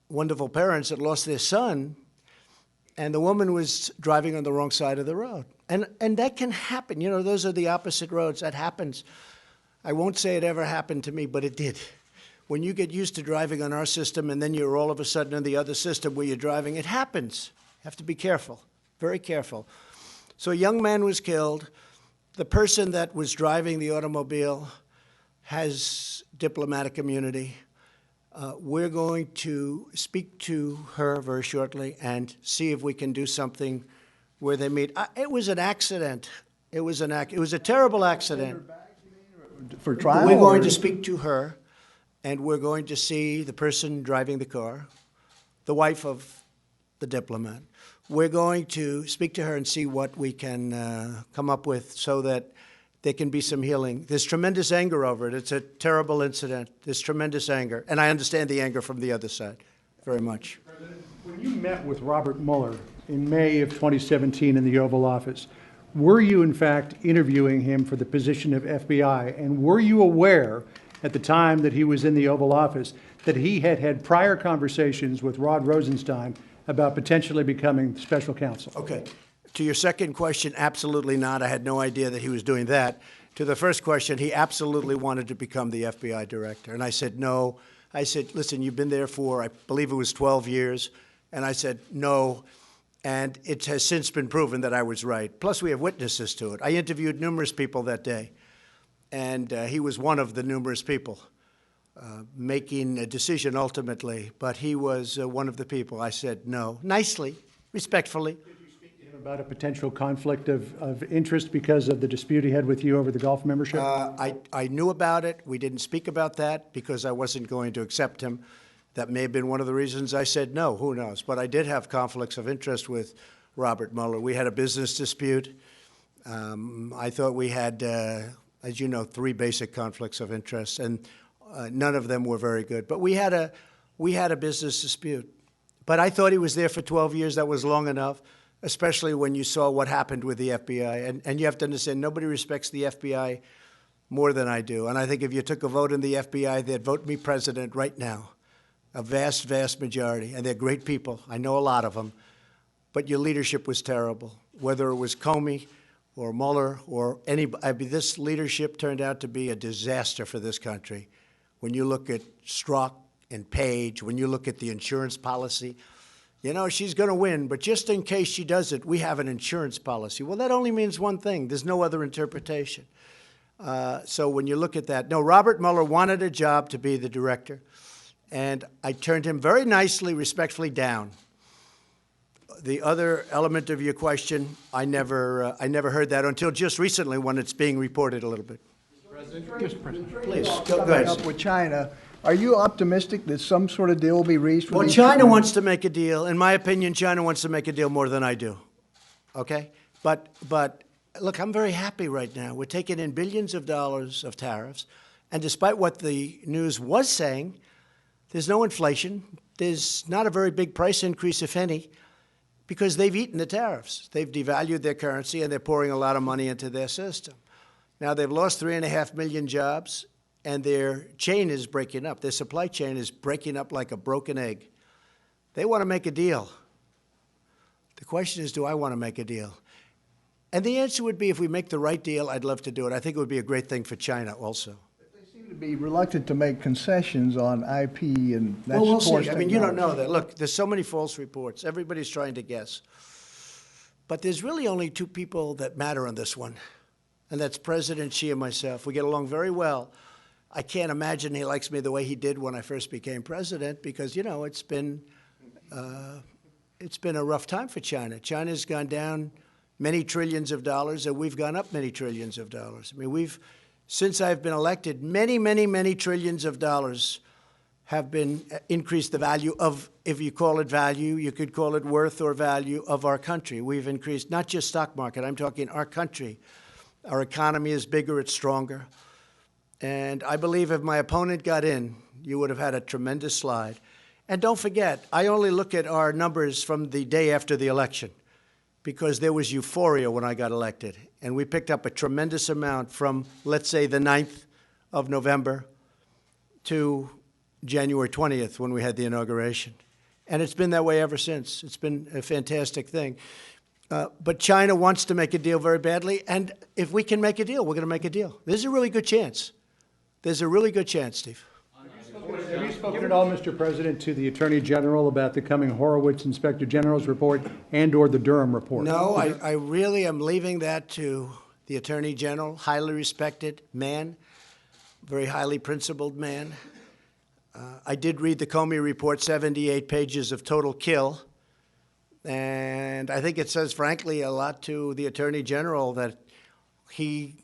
wonderful parents that lost their son, and the woman was driving on the wrong side of the road. And that can happen. You know, those are the opposite roads. That happens. I won't say it ever happened to me, but it did. When you get used to driving on our system and then you're all of a sudden in the other system where you're driving, it happens. You have to be careful, very careful. So a young man was killed. The person that was driving the automobile has diplomatic immunity. We're going to speak to her very shortly and see if we can do something where they meet. It was an accident. It was a terrible accident. For trial? We're going to speak to her, and we're going to see the person driving the car, the wife of the diplomat. We're going to speak to her and see what we can come up with so that there can be some healing. There's tremendous anger over it. It's a terrible incident. There's tremendous anger. And I understand the anger from the other side very much. President, when you met with Robert Mueller in May of 2017 in the Oval Office, were you, in fact, interviewing him for the position of FBI? And were you aware at the time that he was in the Oval Office that he had had prior conversations with Rod Rosenstein about potentially becoming special counsel? Okay. To your second question, absolutely not. I had no idea that he was doing that. To the first question, he absolutely wanted to become the FBI director. And I said, no. I said, listen, you've been there for, I believe it was 12 years. And I said, no. And it has since been proven that I was right. Plus, we have witnesses to it. I interviewed numerous people that day. And he was one of the numerous people making a decision ultimately. But he was one of the people. I said no, nicely, respectfully. Did you speak to him about a potential conflict of interest because of the dispute he had with you over the Gulf membership? I knew about it. We didn't speak about that because I wasn't going to accept him. That may have been one of the reasons I said no. Who knows? But I did have conflicts of interest with Robert Mueller. We had a business dispute. I thought we had, as you know, 3 basic conflicts of interest, and none of them were very good. But we had a business dispute. But I thought he was there for 12 years. That was long enough, especially when you saw what happened with the FBI. And you have to understand, nobody respects the FBI more than I do. And I think if you took a vote in the FBI, they'd vote me president right now. A vast, vast majority. And they're great people. I know a lot of them. But your leadership was terrible. Whether it was Comey or Mueller or anybody, I mean, this leadership turned out to be a disaster for this country. When you look at Strzok and Page, when you look at the insurance policy, you know, she's going to win, but just in case she does it, we have an insurance policy. Well, that only means one thing. There's no other interpretation. So when you look at that, no, Robert Mueller wanted a job to be the director, and I turned him very nicely, respectfully down. The other element of your question, I never heard that until just recently when it's being reported a little bit. Mr. President. Please, go Coming ahead. up with China, are you optimistic that some sort of deal will be reached with Well, these China countries? wants to make a deal. In my opinion, China wants to make a deal more than I do. Okay? But look, I'm very happy right now. We're taking in billions of dollars of tariffs, and despite what the news was saying, there's no inflation. There's not a very big price increase, if any, because they've eaten the tariffs. They've devalued their currency, and they're pouring a lot of money into their system. Now, they've lost 3.5 million jobs, and their chain is breaking up. Their supply chain is breaking up like a broken egg. They want to make a deal. The question is, do I want to make a deal? And the answer would be, if we make the right deal, I'd love to do it. I think it would be a great thing for China also. They seem to be reluctant to make concessions on IP, and that's Well, we'll forced see. I mean, you don't technology. know that. Look, there's so many false reports. Everybody's trying to guess. But there's really only two people that matter on this one, and that's President Xi and myself. We get along very well. I can't imagine he likes me the way he did when I first became president because, you know, it's been a rough time for China. China's gone down many trillions of dollars, and we've gone up many trillions of dollars. I mean, since I've been elected, many, many, many trillions of dollars have been increased the value of, if you call it value, you could call it worth or value of our country. We've increased not just stock market, I'm talking our country. Our economy is bigger, it's stronger. And I believe if my opponent got in, you would have had a tremendous slide. And don't forget, I only look at our numbers from the day after the election because there was euphoria when I got elected. And we picked up a tremendous amount from, let's say, the 9th of November to January 20th when we had the inauguration. And it's been that way ever since. It's been a fantastic thing. But China wants to make a deal very badly. And if we can make a deal, we're going to make a deal. There's a really good chance. There's a really good chance, Steve. Have you spoken at all, Mr. President, to the Attorney General about the coming Horowitz Inspector General's report and/or the Durham report? No, I really am leaving that to the Attorney General, highly respected man, very highly principled man. I did read the Comey report, 78 pages of total kill. And I think it says, frankly, a lot to the Attorney General that he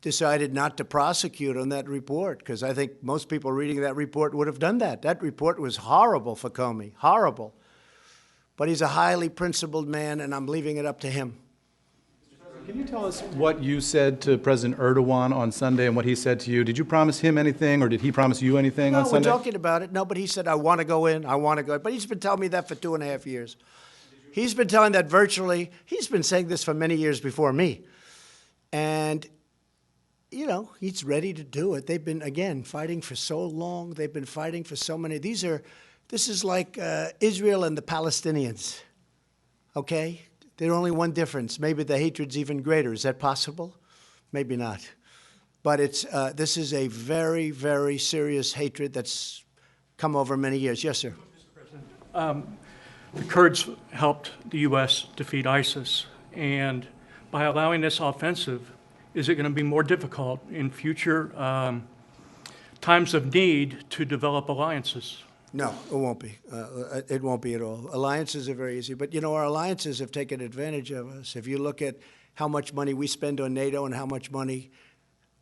decided not to prosecute on that report, because I think most people reading that report would have done that. That report was horrible for Comey, horrible. But he's a highly principled man, and I'm leaving it up to him. Can you tell us what you said to President Erdogan on Sunday and what he said to you? Did you promise him anything, or did he promise you anything on No, we're Sunday? talking about it. No, but he said, I want to go in, I want to go in. But he's been telling me that for 2.5 years. He's been telling that virtually. He's been saying this for many years before me. And, you know, he's ready to do it. They've been, again, fighting for so long. They've been fighting for so many. This is like Israel and the Palestinians, okay? There's only one difference. Maybe the hatred's even greater. Is that possible? Maybe not. But this is a very, very serious hatred that's come over many years. Yes, sir. Mr. President, the Kurds helped the U.S. defeat ISIS, and by allowing this offensive, is it going to be more difficult in future times of need to develop alliances? No, it won't be. It won't be at all. Alliances are very easy. But, you know, our alliances have taken advantage of us. If you look at how much money we spend on NATO and how much money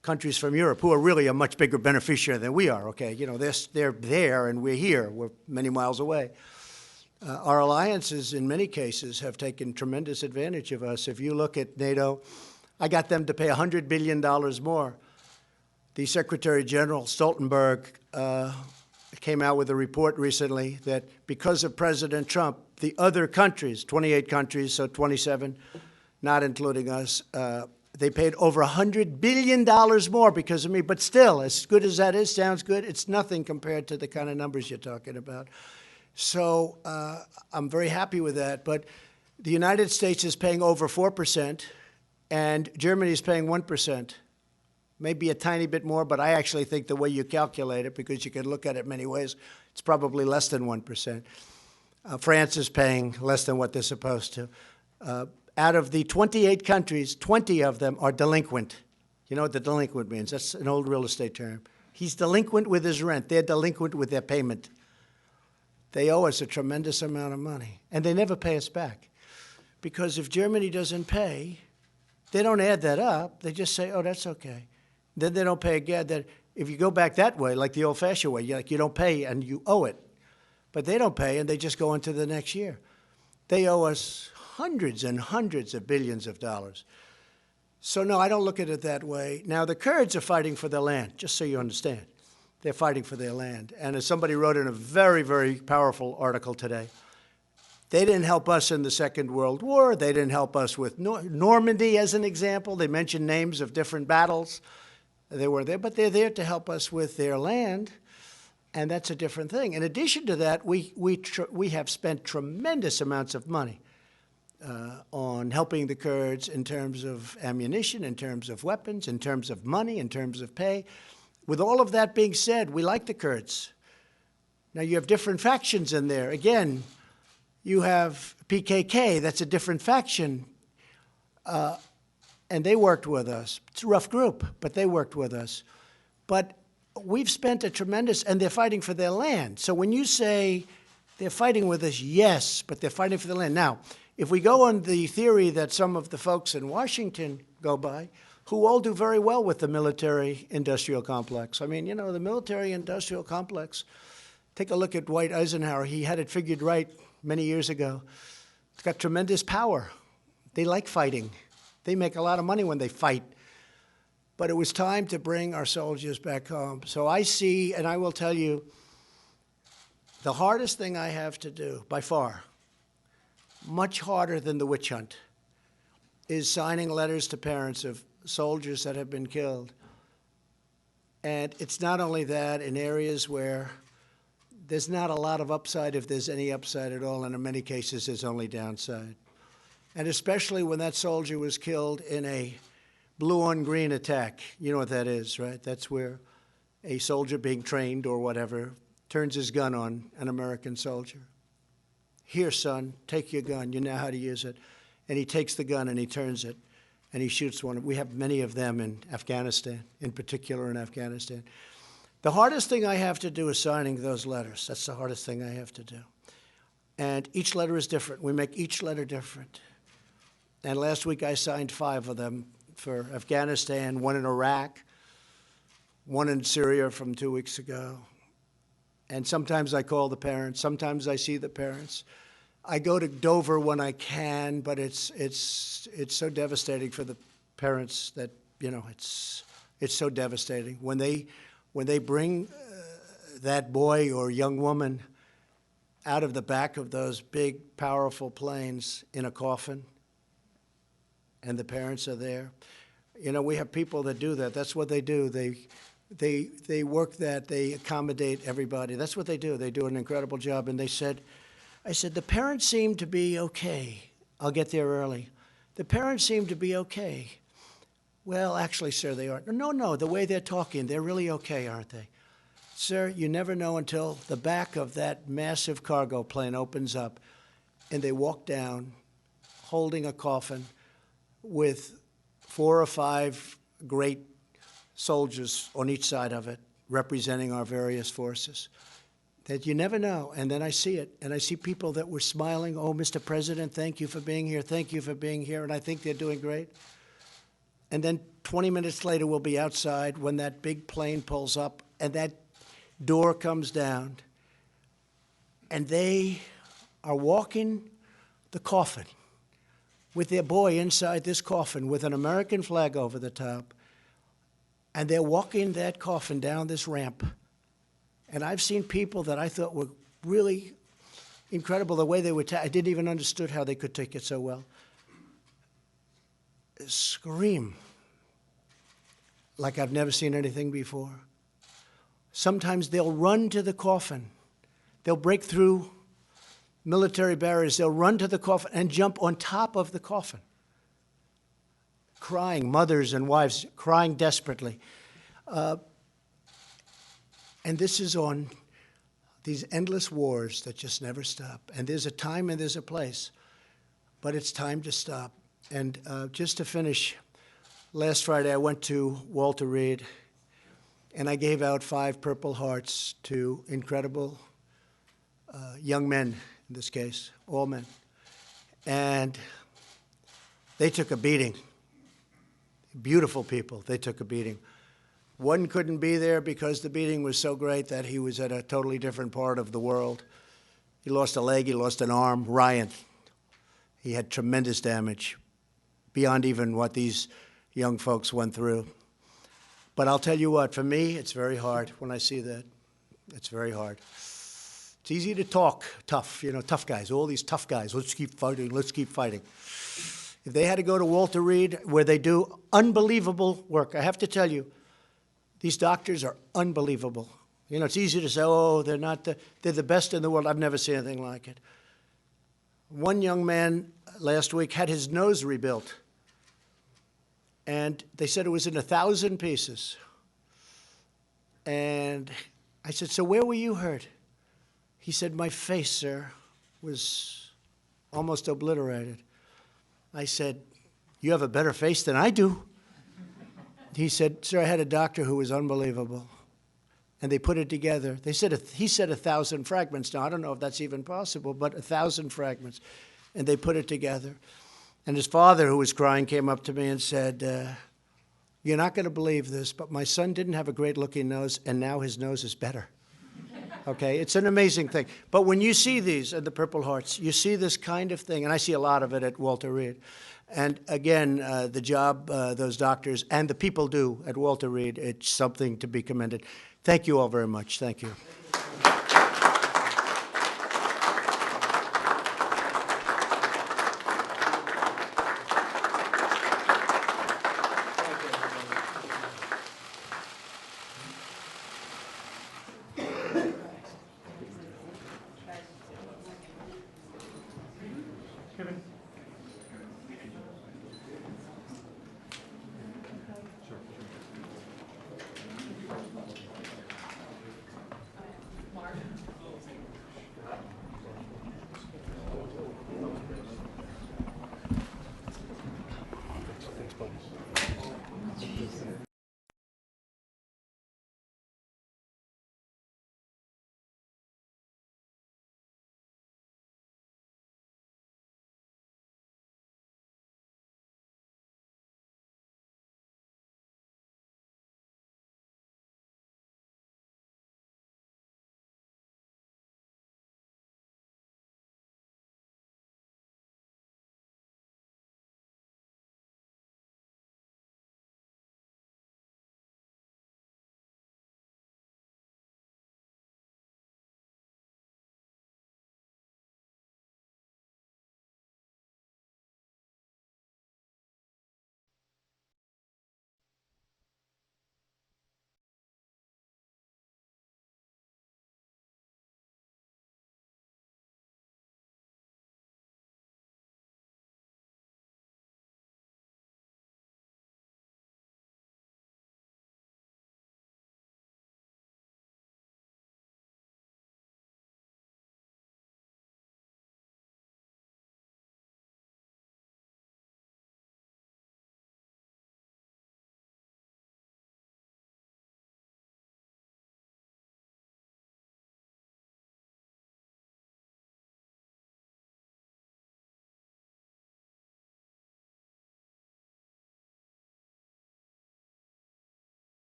countries from Europe, who are really a much bigger beneficiary than we are, okay? You know, they're there and we're here. We're many miles away. Our alliances, in many cases, have taken tremendous advantage of us. If you look at NATO, I got them to pay $100 billion more. The Secretary General, Stoltenberg, came out with a report recently that because of President Trump, the other countries, 28 countries, so 27, not including us, They paid over $100 billion more because of me, but still, as good as that is, sounds good, it's nothing compared to the kind of numbers you're talking about. So I'm very happy with that, but the United States is paying over 4%, and Germany is paying 1%. Maybe a tiny bit more, but I actually think the way you calculate it, because you can look at it many ways, it's probably less than 1%. France is paying less than what they're supposed to. Out of the 28 countries, 20 of them are delinquent. You know what the delinquent means? That's an old real estate term. He's delinquent with his rent. They're delinquent with their payment. They owe us a tremendous amount of money, and they never pay us back. Because if Germany doesn't pay, they don't add that up. They just say, oh, that's okay. Then they don't pay again. Then if you go back that way, like the old-fashioned way, you don't pay and you owe it. But they don't pay, and they just go into the next year. They owe us hundreds and hundreds of billions of dollars. So no, I don't look at it that way. Now, the Kurds are fighting for their land, just so you understand. They're fighting for their land. And as somebody wrote in a very, very powerful article today, they didn't help us in the Second World War. They didn't help us with Normandy, as an example. They mentioned names of different battles. They were there, but they're there to help us with their land. And that's a different thing. In addition to that, we have spent tremendous amounts of money on helping the Kurds in terms of ammunition, in terms of weapons, in terms of money, in terms of pay. With all of that being said, we like the Kurds. Now, you have different factions in there. Again, you have PKK, that's a different faction, and they worked with us. It's a rough group, but they worked with us. But we've spent a tremendous, and they're fighting for their land. So when you say they're fighting with us, yes, but they're fighting for their land. Now, if we go on the theory that some of the folks in Washington go by, who all do very well with the military-industrial complex. I mean, you know, the military-industrial complex, take a look at Dwight Eisenhower. He had it figured right many years ago. It's got tremendous power. They like fighting. They make a lot of money when they fight. But it was time to bring our soldiers back home. So I see, and I will tell you, the hardest thing I have to do, by far, much harder than the witch hunt, is signing letters to parents of soldiers that have been killed. And it's not only that, in areas where there's not a lot of upside, if there's any upside at all, and in many cases there's only downside. And especially when that soldier was killed in a blue-on-green attack. You know what that is, right? That's where a soldier being trained or whatever turns his gun on an American soldier. Here, son, take your gun. You know how to use it. And he takes the gun and he turns it and he shoots one. We have many of them in Afghanistan, in particular in Afghanistan. The hardest thing I have to do is signing those letters. That's the hardest thing I have to do. And each letter is different. We make each letter different. And last week I signed 5 of them for Afghanistan, 1 in Iraq, 1 in Syria from 2 weeks ago. And sometimes I call the parents. Sometimes I see the parents. I go to Dover when I can, but it's so devastating for the parents that, you know, it's so devastating. When they bring that boy or young woman out of the back of those big, powerful planes in a coffin, and the parents are there. You know, we have people that do that. That's what they do. They work that. They accommodate everybody. That's what they do. They do an incredible job. And I said, the parents seem to be okay. I'll get there early. The parents seem to be okay. Well, actually, sir, they aren't. No, the way they're talking, they're really okay, aren't they? Sir, you never know until the back of that massive cargo plane opens up and they walk down holding a coffin with 4 or 5 great soldiers on each side of it, representing our various forces, that you never know. And then I see it, and I see people that were smiling, oh, Mr. President, thank you for being here, thank you for being here, and I think they're doing great. And then 20 minutes later, we'll be outside when that big plane pulls up, and that door comes down, and they are walking the coffin with their boy inside this coffin with an American flag over the top, and they're walking that coffin down this ramp. And I've seen people that I thought were really incredible, the way they would I didn't even understand how they could take it so well. Scream like I've never seen anything before. Sometimes they'll run to the coffin. They'll break through military barriers. They'll run to the coffin and jump on top of the coffin, crying, mothers and wives crying desperately. And this is on these endless wars that just never stop. And there's a time and there's a place, but it's time to stop. And just to finish, last Friday I went to Walter Reed, and I gave out 5 Purple Hearts to incredible young men, in this case, all men. And they took a beating. Beautiful people, they took a beating. One couldn't be there because the beating was so great that he was at a totally different part of the world. He lost a leg, he lost an arm. Ryan, he had tremendous damage, beyond even what these young folks went through. But I'll tell you what, for me, it's very hard when I see that. It's very hard. It's easy to talk tough, you know, tough guys, all these tough guys. Let's keep fighting, let's keep fighting. If they had to go to Walter Reed, where they do unbelievable work, I have to tell you, these doctors are unbelievable. You know, it's easy to say, oh, they're the best in the world. I've never seen anything like it. One young man last week had his nose rebuilt, and they said it was in 1,000 pieces. And I said, so where were you hurt? He said, my face, sir, was almost obliterated. I said, you have a better face than I do. He said, sir, I had a doctor who was unbelievable. And they put it together. He said 1,000 fragments. Now, I don't know if that's even possible, but 1,000 fragments. And they put it together. And his father, who was crying, came up to me and said, you're not going to believe this, but my son didn't have a great-looking nose, and now his nose is better. Okay, it's an amazing thing. But when you see these at the Purple Hearts, you see this kind of thing, and I see a lot of it at Walter Reed. And again, the job those doctors and the people do at Walter Reed, it's something to be commended. Thank you all very much. Thank you.